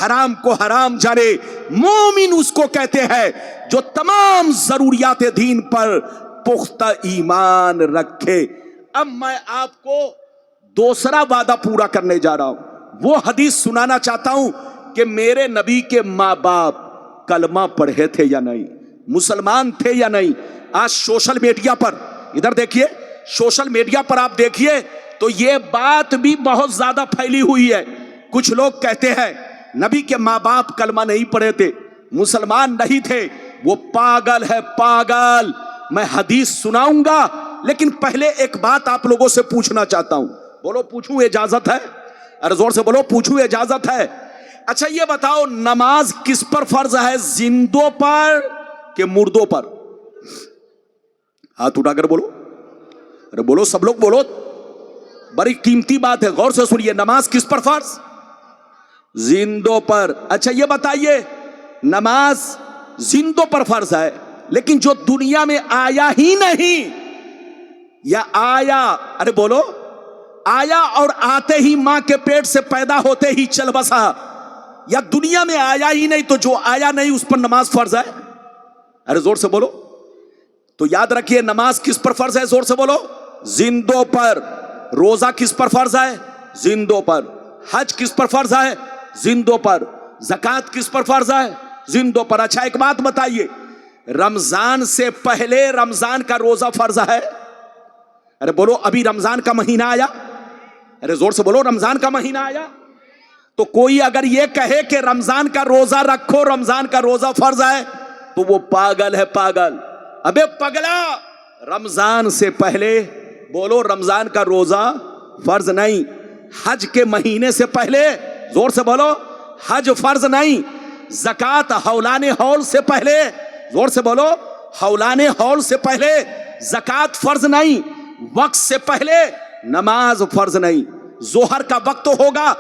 हराम को हराम जाने। मोमिन उसको कहते हैं जो तमाम जरूरियात दीन पर पुख्ता ईमान रखे। अब मैं आपको दूसरा वादा पूरा करने जा रहा हूं। वो हदीस सुनाना चाहता हूं कि मेरे नबी के माँ बाप कलमा पढ़े थे या नहीं, मुसलमान थे या नहीं। आज सोशल मीडिया पर, इधर देखिए, सोशल मीडिया पर आप देखिए तो ये बात भी बहुत ज्यादा फैली हुई है। कुछ लोग कहते हैं नबी के माँ बाप कलमा नहीं पढ़े थे, मुसलमान नहीं थे। वो पागल है, पागल। मैं हदीस सुनाऊंगा, लेकिन पहले एक बात आप लोगों से पूछना चाहता हूं। बोलो पूछूं, इजाजत है? अरे जोर से बोलो, पूछूं, इजाजत है? अच्छा ये बताओ, नमाज किस पर फर्ज है, जिंदों पर कि मुर्दों पर? हाथ उठाकर बोलो। अरे बोलो, सब लोग बोलो, बड़ी कीमती बात है, गौर से सुनिए। नमाज किस पर फर्ज? जिंदों पर। अच्छा ये बताइए, नमाज जिंदों पर फर्ज है, लेकिन जो दुनिया में आया ही नहीं, या आया, अरे बोलो, आया और आते ही मां के पेट से पैदा होते ही चल बसा, या दुनिया में आया ही नहीं तो जो आया नहीं उस पर नमाज फर्ज है? अरे जोर से बोलो। तो याद रखिए, नमाज किस पर फर्ज है? जोर से बोलो, जिंदों पर। रोजा किस पर फर्ज है? जिंदों पर। हज किस पर फर्ज है? जिंदों पर। ज़कात किस पर फर्ज है? जिंदों पर। अच्छा एक बात बताइए, रमजान से पहले रमजान का रोजा फर्ज है? अरे बोलो, अभी रमजान का महीना आया? अरे जोर से बोलो, रमजान का महीना आया? तो कोई अगर ये कहे कि रमजान का रोजा रखो, रमजान का रोजा फर्ज है, तो वो पागल है, पागल। अबे पगला, रमजान से पहले बोलो रमजान का रोजा फर्ज नहीं। हज के महीने से पहले, जोर से बोलो, हज फर्ज नहीं। ज़कात हौलाने हौल से पहले, जोर से बोलो, हौलाने हौल से पहले ज़कात फर्ज नहीं। वक्त से पहले नमाज फर्ज नहीं। जोहर का वक्त होगा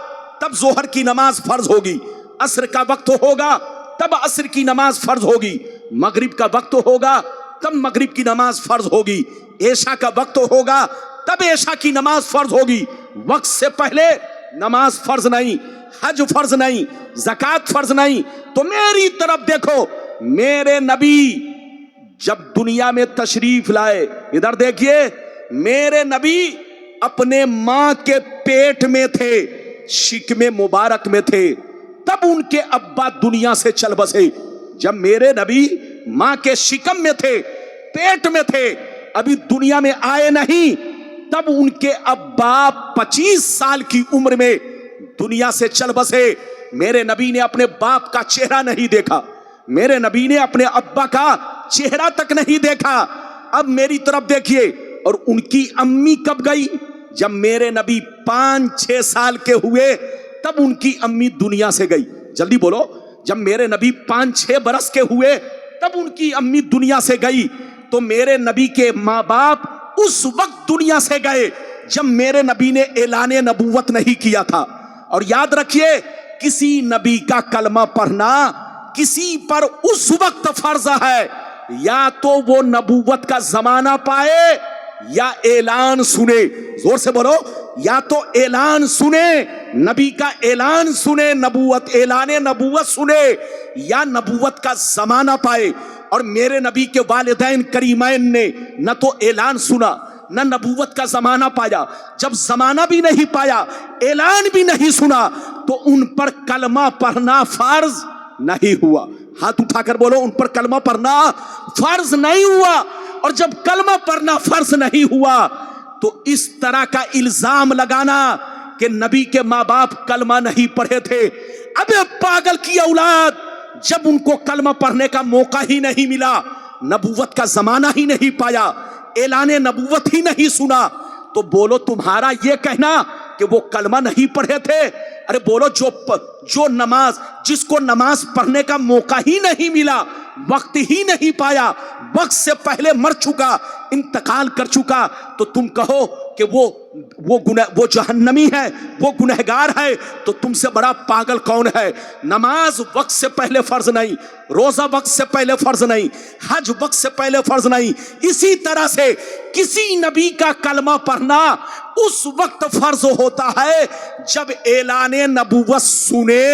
तब जोहर की नमाज फर्ज होगी, असर का वक्त होगा तब असर की नमाज फर्ज होगी, मगरिब का वक्त होगा तब मगरिब की नमाज फर्ज होगी, ऐशा का वक्त होगा तब ऐशा की नमाज फर्ज होगी। वक्त से पहले नमाज फर्ज नहीं, हज फर्ज नहीं, ज़कात फर्ज नहीं। तो मेरी तरफ देखो, मेरे नबी जब दुनिया में तशरीफ लाए, इधर देखिए, मेरे नबी अपने मां के पेट में थे, शिकमे मुबारक में थे, तब उनके अब्बा दुनिया से चल बसे। जब मेरे नबी मां के शिकम में थे, पेट में थे, अभी दुनिया में आए नहीं, तब उनके अब्बा 25 साल की उम्र में दुनिया से चल बसे। मेरे नबी ने अपने बाप का चेहरा नहीं देखा, मेरे नबी ने अपने अब्बा का चेहरा तक नहीं देखा। अब मेरी तरफ देखिए, और उनकी अम्मी कब गई? जब मेरे नबी 5-6 साल के हुए तब उनकी अम्मी दुनिया से गई। जल्दी बोलो, जब मेरे नबी 5-6 बरस के हुए तब उनकी अम्मी दुनिया से गई। तो मेरे नबी के माँ बाप उस वक्त दुनिया से गए जब मेरे नबी ने ऐलान नबूवत नहीं किया था। और याद रखिए, किसी नबी का कलमा पढ़ना किसी पर उस वक्त फर्ज है, या तो वो नबूवत का जमाना पाए या ऐलान सुने। जोर से बोलो, या तो ऐलान सुने, नबी का ऐलान सुने, नबूवत, ऐलाने नबूवत सुने, या नबूवत का जमाना पाए। और मेरे नबी के वालिदैन करीमैन ने न तो ऐलान सुना न नबूवत का जमाना पाया। जब जमाना भी नहीं पाया, ऐलान भी नहीं सुना, तो उन पर कलमा पढ़ना फर्ज नहीं हुआ। हाथ उठाकर बोलो, उन पर कलमा पढ़ना फर्ज नहीं हुआ। और जब कलमा पढ़ना फर्ज नहीं हुआ, तो इस तरह का इल्जाम लगाना कि नबी के माँ बाप कलमा नहीं पढ़े थे। अबे पागल की औलाद, जब उनको कलमा पढ़ने का मौका ही नहीं मिला, नबूवत का जमाना ही नहीं पाया, ऐलाने नबूवत ही नहीं सुना, तो बोलो तुम्हारा ये कहना कि वो कलमा नहीं पढ़े थे। अरे बोलो, जो नमाज, जिसको नमाज पढ़ने का मौका ही नहीं मिला, वक्त ही नहीं पाया, वक्त से पहले मर चुका, इंतकाल कर चुका, तो तुम कहो कि वो जहन्नमी है, वो गुनहगार है, तो तुमसे बड़ा पागल कौन है? नमाज वक्त से पहले फर्ज नहीं, रोजा वक्त से पहले फर्ज नहीं, हज वक्त से पहले फर्ज नहीं। इसी तरह से किसी नबी का कलमा पढ़ना उस वक्त फर्ज होता है जब ऐलाने नबूवत सुने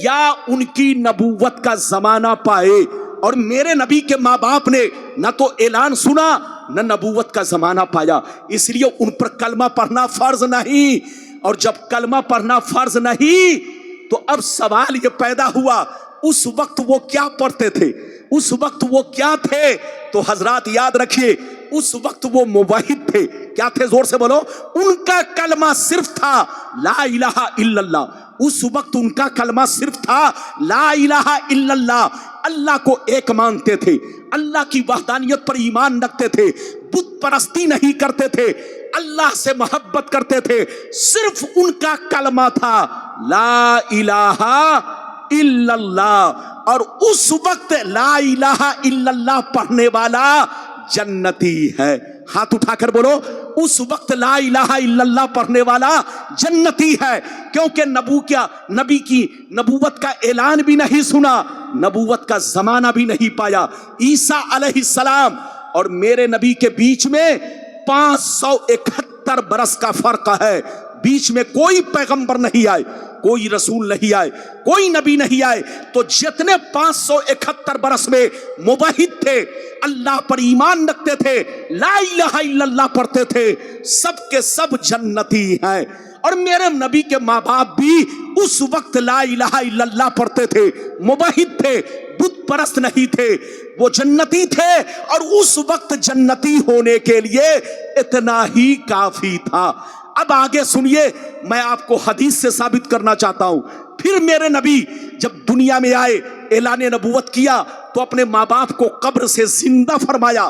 या उनकी नबूवत का जमाना पाए। और मेरे नबी के माँ बाप ने न तो ऐलान सुना न नबूवत का जमाना पाया, इसलिए उन पर कलमा पढ़ना फर्ज नहीं। और जब कलमा पढ़ना फर्ज नहीं, तो अब सवाल ये पैदा हुआ, उस वक्त वो क्या पढ़ते थे, उस वक्त वो क्या थे? तो हजरात याद रखिए, उस वक्त वो मुवाहिद थे। क्या थे? जोर से बोलो। उनका कलमा सिर्फ था ला इलाहा इल्लल्लाह। उस वक्त उनका कलमा सिर्फ था ला इलाहा इल्लल्लाह। अल्लाह को एक मानते थे, अल्लाह की वहदानियत पर ईमान रखते थे, बुत परस्ती नहीं करते थे, अल्लाह से मोहब्बत करते थे। सिर्फ उनका कलमा था ला इलाहा इल्लल्लाह। और उस वक्त ला इलाहा इल्लल्लाह पढ़ने वाला जन्नती है। हाथ उठाकर बोलो, उस वक्त ला इलाहा इल्लल्लाह पढ़ने वाला जन्नती है। क्योंकि नबी की नबूवत का ऐलान भी नहीं सुना, नबूवत का जमाना भी नहीं पाया। ईसा अलैहिस्सलाम और मेरे नबी के बीच में 571 बरस का फर्क है। बीच में कोई पैगंबर नहीं आए, कोई रसूल नहीं आए, कोई नबी नहीं आए। तो जितने 571 बरस में मुवाहिद थे, अल्लाह पर ईमान रखते थे, ला इलाहा इल्लल्लाह पढ़ते थे, सब के सब जन्नती हैं। और मेरे नबी के माँ बाप भी उस वक्त ला इलाहा इल्लल्लाह पढ़ते थे, मुवाहिद थे, बुत परस्त नहीं थे, वो जन्नती थे। और उस वक्त जन्नती होने के लिए इतना ही काफी था। अब आगे सुनिए, मैं आपको हदीस से साबित करना चाहता हूं। फिर मेरे नबी जब दुनिया में आए, ऐलाने नबूवत किया, तो अपने माँ बाप को कब्र से जिंदा फरमाया,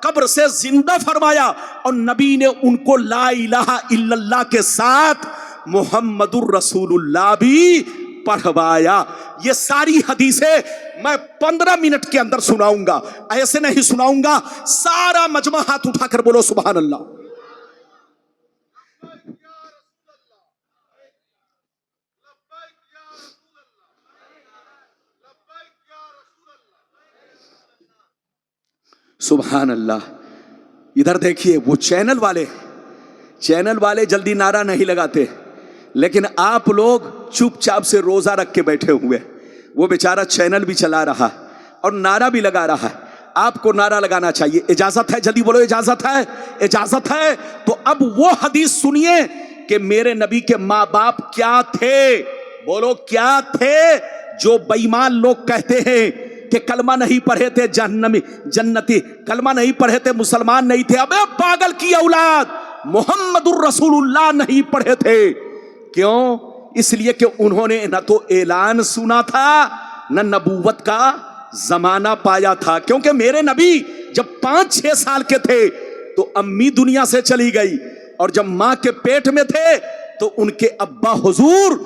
कब्र से जिंदा फरमाया। और नबी ने उनको ला इलाहा इल्लल्लाह के साथ मुहम्मदुर रसूलुल्लाह भी पढ़वाया। ये सारी हदीसें मैं 15 मिनट के अंदर सुनाऊंगा, ऐसे नहीं सुनाऊंगा। सारा मजमा हाथ उठाकर बोलो सुभान अल्लाह। सुभान अल्लाह। इधर देखिए, वो चैनल वाले जल्दी नारा नहीं लगाते, लेकिन आप लोग चुपचाप से रोजा रख के बैठे हुए। वो बेचारा चैनल भी चला रहा और नारा भी लगा रहा है। आपको नारा लगाना चाहिए। इजाजत है? जल्दी बोलो, इजाजत है? इजाजत है। तो अब वो हदीस सुनिए कि मेरे नबी के माँ बाप क्या थे। बोलो, क्या थे? जो बेईमान लोग कहते हैं कि कलमा नहीं पढ़े थे जन्नती, कलमा नहीं पढ़े थे मुसलमान नहीं थे। अबे पागल की औलाद, मुहम्मदुर रसूलुल्लाह नहीं पढ़े थे। क्यों? इसलिए कि उन्होंने न तो ऐलान सुना था न नबूवत का जमाना पाया था। क्योंकि मेरे नबी जब 5-6 साल के थे तो अम्मी दुनिया से चली गई, और जब मां के पेट में थे तो उनके अब्बा हुजूर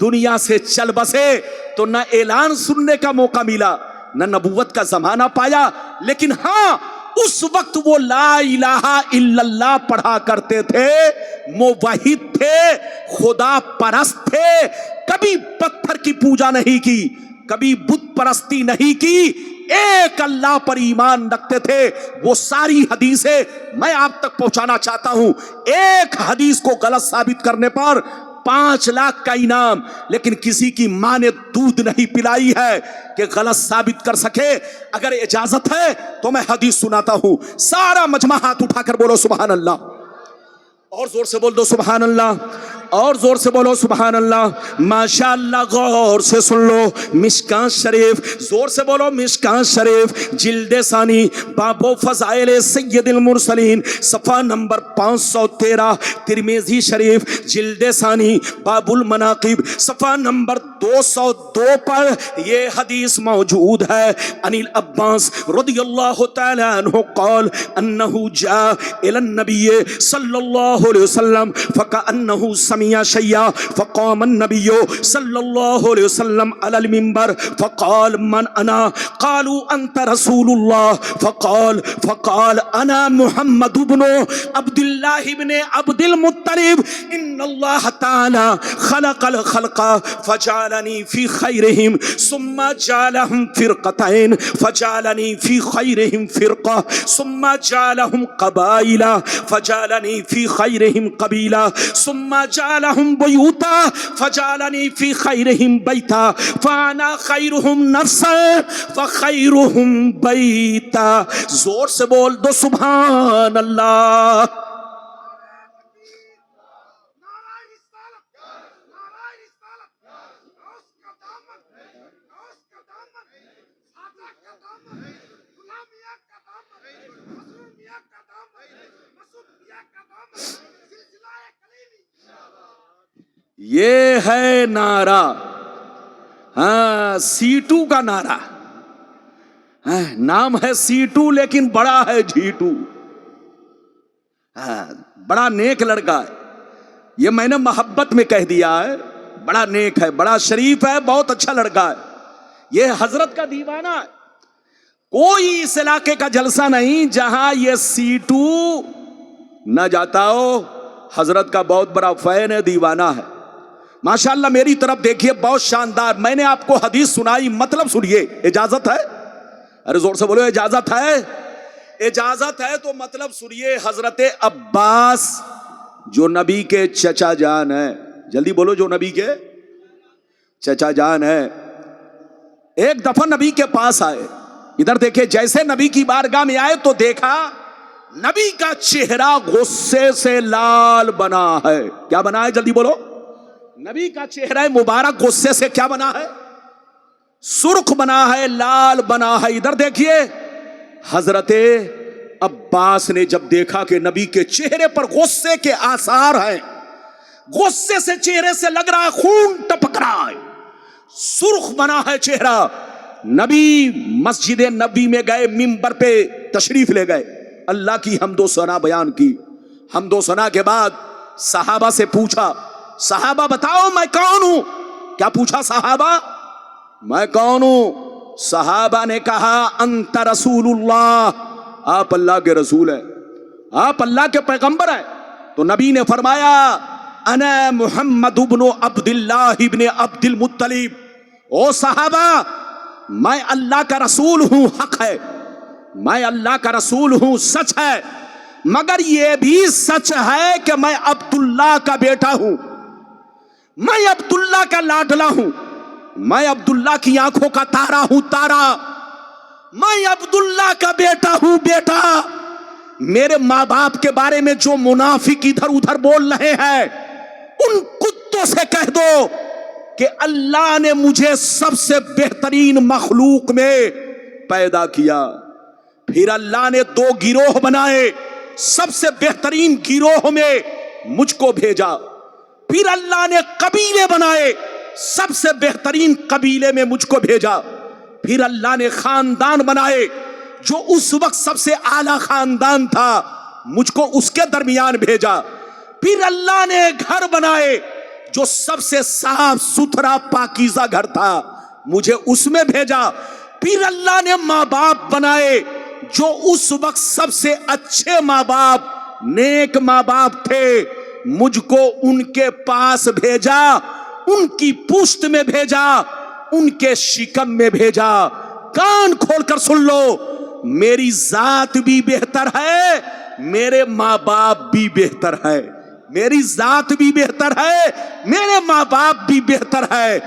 दुनिया से चल बसे। तो न ऐलान सुनने का मौका मिला न नबूवत का जमाना पाया। लेकिन हाँ, उस वक्त वो ला इलाहा इल्लल्लाह पढ़ा करते थे, मुवाहिद थे, खुदा परस्त थे। कभी पत्थर की पूजा नहीं की, कभी बुत परस्ती नहीं की, ایک اللہ پر ایمان رکھتے تھے. وہ ساری حدیثیں میں آپ تک پہنچانا چاہتا ہوں. ایک حدیث کو غلط ثابت کرنے پر 5 لاکھ کا انعام. لیکن کسی کی ماں نے دودھ نہیں پلائی ہے کہ غلط ثابت کر سکے. اگر اجازت ہے تو میں حدیث سناتا ہوں. سارا مجمع ہاتھ اٹھا کر بولو سبحان اللہ. اور زور سے بول دو سبحان اللہ. اور زور سے بولو سبحان اللہ. ماشاء اللہ. غور سے سن لو. مشکاۃ شریف. زور سے بولو مشکاۃ شریف جلد ثانی باب فضائل سید المرسلین صفحہ نمبر 513. ترمذی شریف جلد ثانی باب المناقب صفحہ نمبر 202 پر یہ حدیث موجود ہے. عن العباس رضی اللہ تعالی عنہ قال انه جاء الى النبي صلی اللہ علیہ وسلم فكأنه سمع شيئا فقام النبي صلى الله عليه وسلم على المنبر فقال من انا قالوا انت رسول الله فقال انا محمد بن عبد الله بن عبد المطلب ان الله تعالى خلق الخلق فجعلني في خيرهم ثم جعلهم فرقتين فجعلني في خيرهم فرقة ثم جعلهم قبائل فجعلني في خيرهم قبيلة ثم جعلهم بيوتا فجعلني في خيرهم بيتا فانا خيرهم نفسا فخيرهم بيتا. زور سے بول دو سبحان اللہ. یہ ہے نعرہ. ہاں سیٹو کا نعرہ. نام ہے سیٹو لیکن بڑا ہے جھیٹو. بڑا نیک لڑکا ہے. یہ میں نے محبت میں کہہ دیا ہے. بڑا نیک ہے, بڑا شریف ہے, بہت اچھا لڑکا ہے. یہ حضرت کا دیوانہ ہے. کوئی اس علاقے کا جلسہ نہیں جہاں یہ سیٹو نہ جاتا ہو. حضرت کا بہت بڑا فین ہے, دیوانہ ہے. ماشاءاللہ میری طرف دیکھیے, بہت شاندار. میں نے آپ کو حدیث سنائی, مطلب سنیے. اجازت ہے؟ ارے زور سے بولو اجازت ہے. اجازت ہے تو مطلب سنیے. حضرت عباس جو نبی کے چچا جان ہیں, جلدی بولو, جو نبی کے چچا جان ہیں, ایک دفعہ نبی کے پاس آئے. ادھر دیکھیں, جیسے نبی کی بارگاہ میں آئے تو دیکھا نبی کا چہرہ غصے سے لال بنا ہے. کیا بنا ہے؟ جلدی بولو. نبی کا چہرہ مبارک غصے سے کیا بنا ہے؟ سرخ بنا ہے, لال بنا ہے. ادھر دیکھیے, حضرت عباس نے جب دیکھا کہ نبی کے چہرے پر غصے کے آثار ہیں, غصے سے چہرے سے لگ رہا ہے خون ٹپک رہا ہے, سرخ بنا ہے چہرہ. نبی مسجد نبی میں گئے, منبر پہ تشریف لے گئے, اللہ کی حمد و ثنا بیان کی. حمد و ثنا کے بعد صحابہ سے پوچھا, صحابہ بتاؤ میں کون ہوں. کیا پوچھا صحابہ؟ میں کون ہوں؟ صحابہ نے کہا انت رسول اللہ, آپ اللہ کے رسول ہیں, آپ اللہ کے پیغمبر ہیں. تو نبی نے فرمایا انا محمد ابن عبد اللہ ابن عبد المطلب. او صحابہ, میں اللہ کا رسول ہوں, حق ہے, میں اللہ کا رسول ہوں, سچ ہے, مگر یہ بھی سچ ہے کہ میں عبداللہ کا بیٹا ہوں, میں عبداللہ کا لاڈلا ہوں, میں عبداللہ کی آنکھوں کا تارا ہوں, تارا, میں عبداللہ کا بیٹا ہوں, بیٹا. میرے ماں باپ کے بارے میں جو منافق ادھر ادھر بول رہے ہیں, ان کتوں سے کہہ دو کہ اللہ نے مجھے سب سے بہترین مخلوق میں پیدا کیا, پھر اللہ نے 2 گروہ بنائے, سب سے بہترین گروہ میں مجھ کو بھیجا, پھر اللہ نے قبیلے بنائے, سب سے بہترین قبیلے میں مجھ کو بھیجا, پھر اللہ نے خاندان بنائے, جو اس وقت سب سے اعلیٰ خاندان تھا, مجھ کو اس کے درمیان بھیجا, پھر اللہ نے گھر بنائے جو سب سے صاف ستھرا پاکیزہ گھر تھا, مجھے اس میں بھیجا, پھر اللہ نے ماں باپ بنائے جو اس وقت سب سے اچھے ماں باپ, نیک ماں باپ تھے, مجھ کو ان کے پاس بھیجا, ان کی پشت میں بھیجا, ان کے شکم میں بھیجا, कान खोलकर सुन लो, मेरी जात भी बेहतर है, मेरे माँ बाप भी बेहतर है। मेरी जात भी बेहतर है, मेरे माँ बाप भी बेहतर है।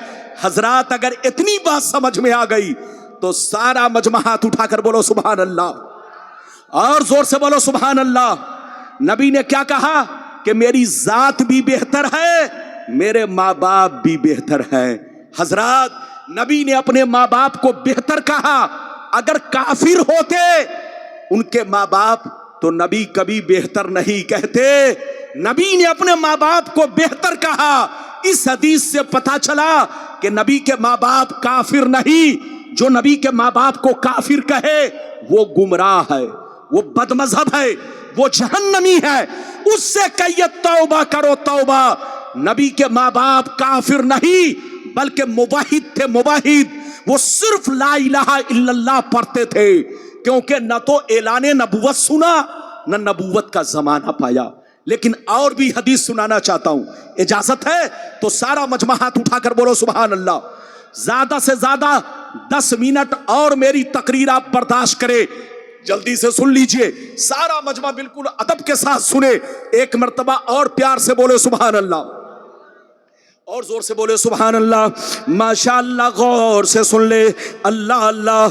हजरात, अगर इतनी बात समझ में आ गई तो सारा मजमा हाथ उठाकर बोलो सुभान अल्लाह, और जोर से बोलो सुभान अल्लाह। नबी ने क्या कहा कि मेरी जात भी बेहतर है, मेरे माँ बाप भी बेहतर है। हजरात, नबी ने अपने माँ बाप को बेहतर कहा। अगर काफिर होते उनके माँ बाप तो नबी कभी बेहतर नहीं कहते। नबी ने अपने माँ बाप को बेहतर कहा। इस हदीस से पता चला कि नबी के माँ बाप काफिर नहीं। जो नबी के माँ बाप को काफिर कहे वो गुमराह है, वो बदमजहब है, वो जहन्नमी है। उससे कहिए तौबा करो तौबा। नबी के माँ बाप काफिर नहीं बल्कि मुवाहिद थे, मुवाहिद। वो सिर्फ ला इलाहा इल्लल्लाह पढ़ते थे, क्योंकि न तो एलाने नबुवत सुना न नबुवत का जमाना पाया। लेकिन और भी हदीस सुनाना चाहता हूं, इजाजत है तो सारा मजमा हाथ उठाकर बोलो सुभान अल्लाह। ज्यादा से ज्यादा 10 मिनट और मेरी तकरीर आप बर्दाश्त करें, जल्दी से सुन लीजिए। सारा मजमा बिल्कुल अदब के साथ सुने। एक मर्तबा और प्यार से बोले सुभान अल्लाह, और जोर से बोले सुभान अल्लाह। माशाअल्लाह, गौर से सुन ले। अल्लाह अल्लाह।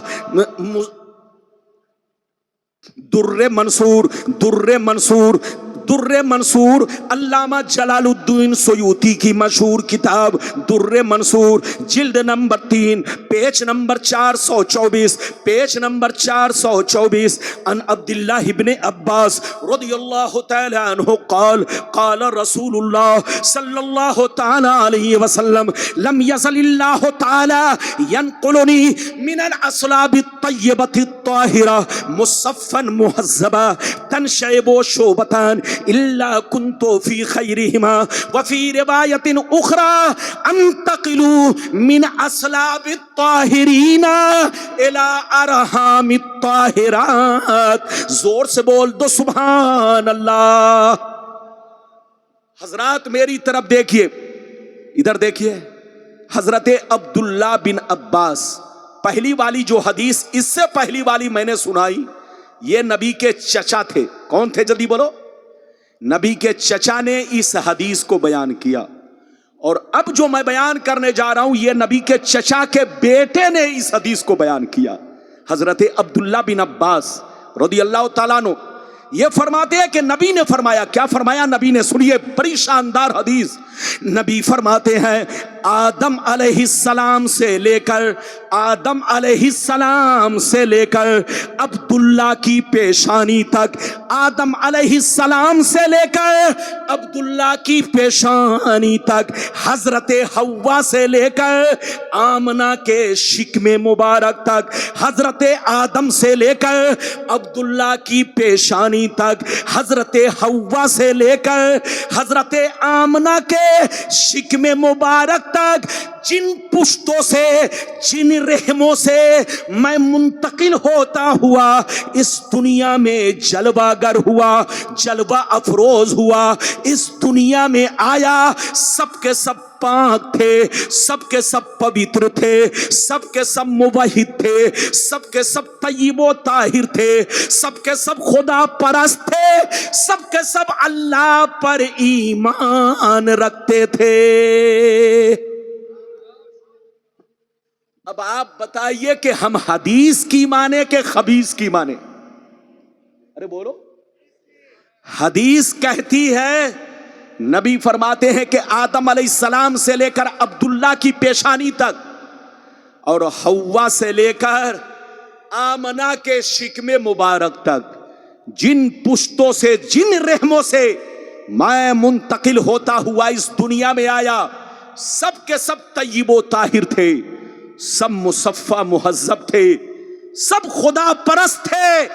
दुर्रे मंसूर, दुर्रे मंसूर, दुर्रे मंसूर अल्लामा जलालुद्दीन सुयूती की मशहूर किताब दुर्रे मंसूर, जिल्द number 3, page number 424, page number 424। अन अब्दुल्लाह इब्ने अब्बास रदियल्लाहु तआला अन्हु क़ाल क़ाल रसूलुल्लाह सल्लल्लाहु तआला अलैहि वसल्लम लम यज़लिल्लाहु तआला यनक़ुलुनी मिनल अस्लाबि तय्यबति ताहिरा मुसफ़्फ़न मुहज़्ज़बा तनशयबु शोबतान इल्ला कुन्तु फी खैरिहिमा व फी रिवायतिन उखरा अंतकिलू मिन अस्लाबित ताहिरीना इला अरहामित ताहिरात। जोर से बोल दो सुभान अल्लाह। हजरात, मेरी तरफ देखिए, इधर देखिए। हजरत अब्दुल्ला बिन अब्बास, पहली वाली जो हदीस, इससे पहली वाली मैंने सुनाई, ये नबी के चचा थे। कौन थे जल्दी बोलो? नबी के चचा ने इस हदीस को बयान किया। और अब जो मैं बयान करने जा रहा हूं, यह नबी के चचा के बेटे ने इस हदीस को बयान किया। हजरत अब्दुल्ला बिन अब्बास रदियल्लाहु ताला अन्हु ये फरमाते हैं कि नबी ने फरमाया। क्या फरमाया नबी ने? सुनिए, बड़ी शानदार हदीस। नबी फरमाते हैं, आदम अलैहिस्सलाम से लेकर अब्दुल्ला की पेशानी तक, आदम अलैहिस्सलाम से लेकर अब्दुल्ला की पेशानी तक, हजरत हव्वा से लेकर आमना के शिकमे मुबारक तक, हजरत आदम से लेकर अब्दुल्ला की पेशानी तक, हजरत हव्वा से लेकर हजरत आमना के शिकमे मुबारक तक, जिन पुश्तों से, जिन रहमों से मैं मुंतकिल होता हुआ इस दुनिया में जलवागर हुआ, जलवा अफरोज हुआ, इस दुनिया में आया, सबके सब पाक थे, सबके सब पवित्र थे, सबके सब मुवहिद थे, सबके सब तय्यबो ताहिर थे, सबके सब खुदा परस्त थे, सबके सब अल्लाह पर ईमान रखते थे। अब आप बताइए कि हम हदीस की माने कि खबीस की माने? अरे बोलो। हदीस कहती है, नबी फरमाते हैं कि आदम अलैहिस्सलाम से लेकर अब्दुल्ला की पेशानी तक और हव्वा से लेकर आमना के शिकमे मुबारक तक, जिन पुश्तों से, जिन रहमों से मैं मुंतकिल होता हुआ इस दुनिया में आया, सब के सब तय्यबो ताहिर थे, सब मुसफ़्फ़ा मुहज़्ज़ब थे, सब खुदा परस्त थे,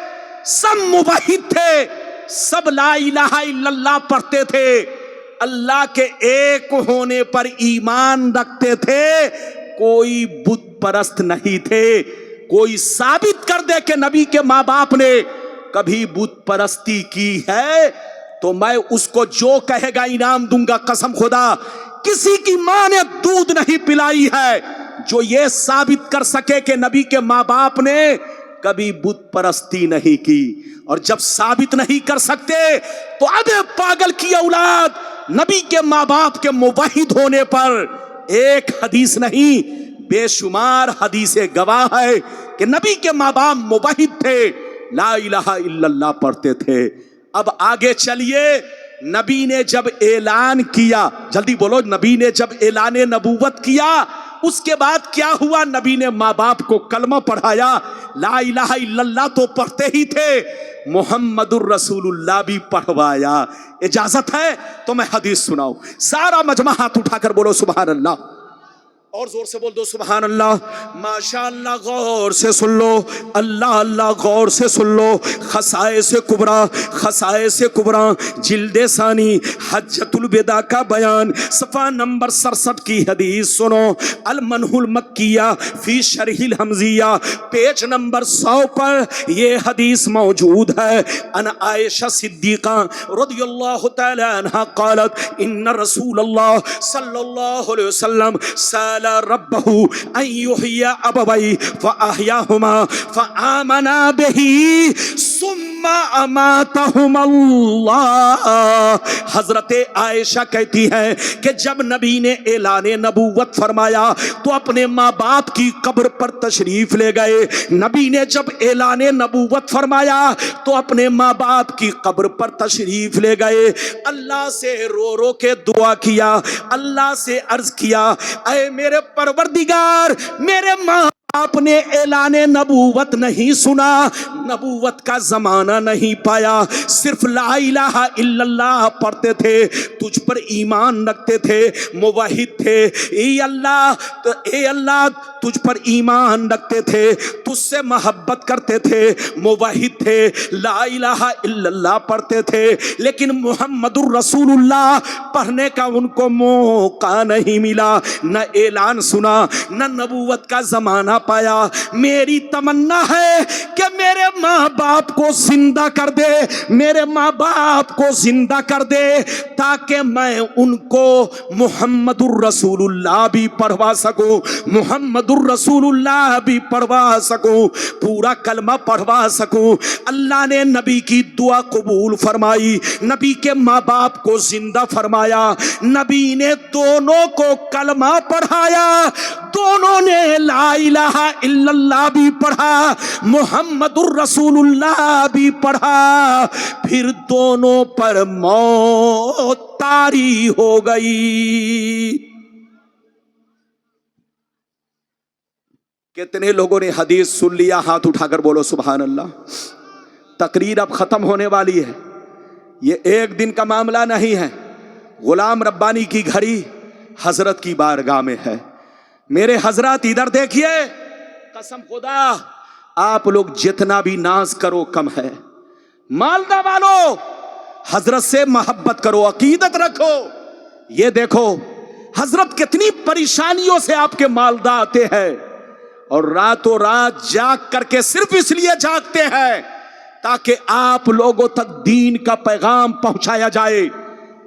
सब मुवहिद थे, सब ला इलाहा इल्लल्लाह पढ़ते थे, अल्लाह के एक होने पर ईमान रखते थे, कोई बुत परस्त नहीं थे। कोई साबित कर दे कि नबी के माँ बाप ने कभी बुत परस्ती की है तो मैं उसको जो कहेगा इनाम दूंगा। कसम खुदा, किसी की माँ ने दूध नहीं पिलाई है جو یہ ثابت کر سکے کہ نبی کے ماں باپ نے کبھی بت پرستی نہیں کی. اور جب ثابت نہیں کر سکتے تو ابے پاگل کی اولاد، نبی کے ماں باپ کے موحد ہونے پر ایک حدیث نہیں بے شمار حدیثیں گواہ ہے کہ نبی کے ماں باپ موحد تھے، لا الہ الا اللہ پڑھتے تھے. اب آگے چلیے، نبی نے جب اعلان کیا، جلدی بولو، نبی نے جب اعلان نبوت کیا اس کے بعد کیا ہوا؟ نبی نے ماں باپ کو کلمہ پڑھایا، لا الہ الا اللہ تو پڑھتے ہی تھے، محمد الرسول اللہ بھی پڑھوایا. اجازت ہے تو میں حدیث سناؤں. سارا مجمع ہاتھ اٹھا کر بولو سبحان اللہ، اور زور سے بول دو سبحان اللہ. ماشاء اللہ، غور سے سن لو، اللہ اللہ غور سے سن لو. خصائص کبریٰ، خصائص کبریٰ جلد ثانی حجۃ الوداع کا بیان، صفحہ نمبر 67 کی حدیث سنو. المنہ المکیہ فی شرح الحمزیہ، پیج نمبر 100 پر یہ حدیث موجود ہے. ان عائشہ صدیقہ رضی اللہ تعالی عنہا قالت ان رسول اللہ صلی اللہ علیہ وسلم سأل ربه ان يحيي ابويه فاحياهما فآمنا به ثم اماتهما اللہ. حضرت عائشہ کہتی ہے کہ جب نبی نے اعلان نبوت فرمایا تو اپنے ماں باپ کی قبر پر تشریف لے گئے. نبی نے جب اعلان نبوت فرمایا تو اپنے ماں باپ کی قبر پر تشریف لے گئے. اللہ سے رو رو کے دعا کیا، اللہ سے عرض کیا، اے میرے پروردگار، میرے ماں آپ نے اعلان نبوت نہیں سنا، نبوت کا زمانہ نہیں پایا، صرف لا الہ الا اللہ پڑھتے تھے، تجھ پر ایمان رکھتے تھے، موحد تھے. اے اللہ تجھ پر ایمان رکھتے تھے، تجھ سے محبت کرتے تھے، موحد تھے، لا الہ الا اللہ پڑھتے تھے، لیکن محمد الرسول اللہ پڑھنے کا ان کو موقع نہیں ملا، نہ اعلان سنا، نہ نبوت کا زمانہ پایا. میری تمنا ہے کہ میرے ماں باپ کو زندہ کر دے، میرے ماں باپ کو زندہ کر دے، تاکہ میں ان کو محمد الرسول اللہ بھی پڑھوا سکوں، محمد الرسول اللہ بھی پڑھوا سکوں، پورا کلمہ پڑھوا سکوں. اللہ نے نبی کی دعا قبول فرمائی، نبی کے ماں باپ کو زندہ فرمایا، نبی نے دونوں کو کلمہ پڑھایا، دونوں نے لا الہ الا اللہ بھی پڑھا، محمد الرسول اللہ بھی پڑھا. پھر دونوں پر موت طاری ہو گئی. کتنے لوگوں نے حدیث سن لیا؟ ہاتھ اٹھا کر بولو سبحان اللہ. تقریر اب ختم ہونے والی ہے، یہ ایک دن کا معاملہ نہیں ہے. غلام ربانی کی گھڑی حضرت کی بارگاہ میں ہے. میرے حضرات ادھر دیکھیے، قسم خدا آپ لوگ جتنا بھی ناز کرو کم ہے. مالدہ والو حضرت سے محبت کرو، عقیدت رکھو. یہ دیکھو حضرت کتنی پریشانیوں سے آپ کے مالدہ آتے ہیں، اور راتوں رات جاگ کر کے صرف اس لیے جاگتے ہیں تاکہ آپ لوگوں تک دین کا پیغام پہنچایا جائے،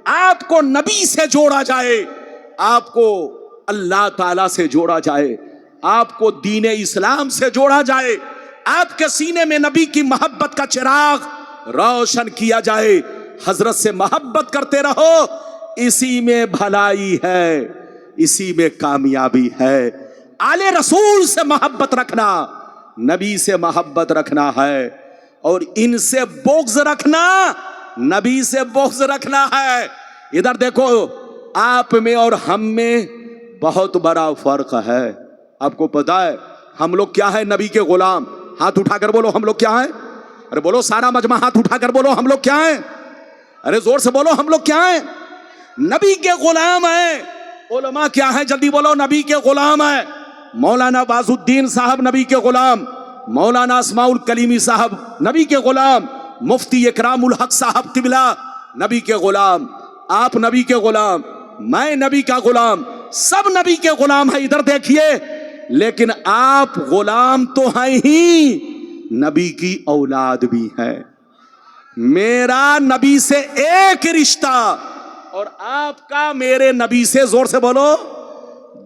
آپ کو نبی سے جوڑا جائے، آپ کو اللہ تعالیٰ سے جوڑا جائے، آپ کو دین اسلام سے جوڑا جائے، آپ کے سینے میں نبی کی محبت کا چراغ روشن کیا جائے. حضرت سے محبت کرتے رہو، اسی میں بھلائی ہے، اسی میں کامیابی ہے. آل رسول سے محبت رکھنا، نبی سے محبت رکھنا ہے، اور ان سے بغض رکھنا، نبی سے بغض رکھنا ہے. ادھر دیکھو، آپ میں اور ہم میں بہت بڑا فرق ہے. آپ کو پتا ہے ہم لوگ کیا ہے؟ نبی کے غلام. ہاتھ اٹھا کر بولو ہم لوگ کیا ہیں؟ ارے بولو سارا مجمع ہاتھ اٹھا کر بولو ہم لوگ کیا ہیں؟ ارے زور سے بولو ہم لوگ کیا ہیں؟ نبی کے غلام ہیں. علماء کیا ہیں؟ جلدی بولو. نبی کے غلام ہیں. مولانا باز الدین صاحب نبی کے غلام، مولانا اسماء الکلیمی صاحب نبی کے غلام، مفتی اکرام الحق صاحب قبلہ نبی کے غلام، آپ نبی کے غلام، میں نبی کا غلام، سب نبی کے غلام ہیں. ادھر دیکھیے، لیکن آپ غلام تو ہیں ہی، نبی کی اولاد بھی ہے. میرا نبی سے ایک رشتہ، اور آپ کا میرے نبی سے، زور سے بولو،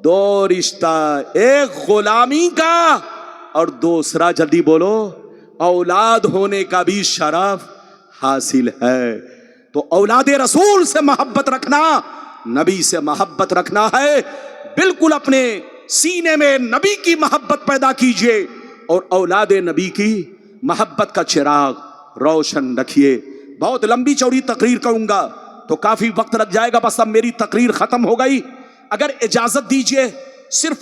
दो रिश्ता, एक गुलामी का और दूसरा, जल्दी बोलो, औलाद होने का भी शरफ हासिल है। तो औलादे रसूल से मोहब्बत रखना, नबी से मोहब्बत रखना है। बिल्कुल अपने सीने में नबी की मोहब्बत पैदा कीजिए और औलादे नबी की मोहब्बत का चिराग रोशन रखिए। बहुत लंबी चौड़ी तकरीर कहूंगा तो काफी वक्त लग जाएगा, बस अब मेरी तकरीर खत्म हो गई। अगर इजाजत दीजिए सिर्फ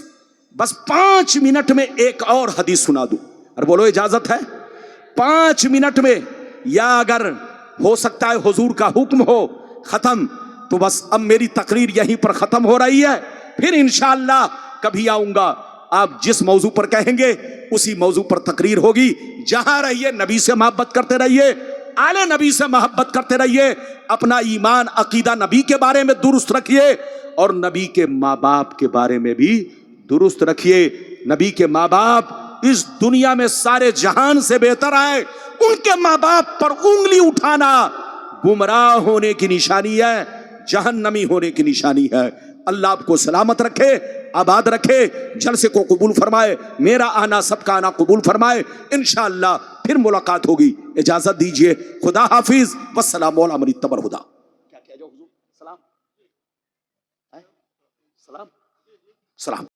बस 5 मिनट में एक और हदीस सुना दूं। और बोलो इजाजत है? 5 मिनट में, या अगर हो सकता है हुजूर का हुक्म हो खत्म, तो बस अब मेरी तकरीर यहीं पर खत्म हो रही है। फिर इंशाअल्लाह कभी आऊंगा, आप जिस मौजू पर कहेंगे उसी मौजू पर तकरीर होगी। जहां रहिए नबी से मोहब्बत करते रहिए, आले नबी से मोहब्बत करते रहिए, अपना ईमान अकीदा नबी के बारे में दुरुस्त रखिए और नबी के माँ बाप के बारे में भी दुरुस्त रखिए। नबी के माँ बाप इस दुनिया में सारे जहान से बेहतर आए। उनके माँ बाप पर उंगली उठाना गुमराह होने की निशानी है, जहन्नमी होने की निशानी है। अल्लाह आपको सलामत रखे, आबाद रखे, जलसे को कबूल फरमाए, मेरा आना सबका आना कबूल फरमाए। इंशाअल्लाह फिर मुलाकात होगी। इजाजत दीजिए, खुदा हाफिज, वस्सलामु अला मन इत्तबअल हुदा। क्या कह जो हुजूर? सलाम, सलाम, सलाम।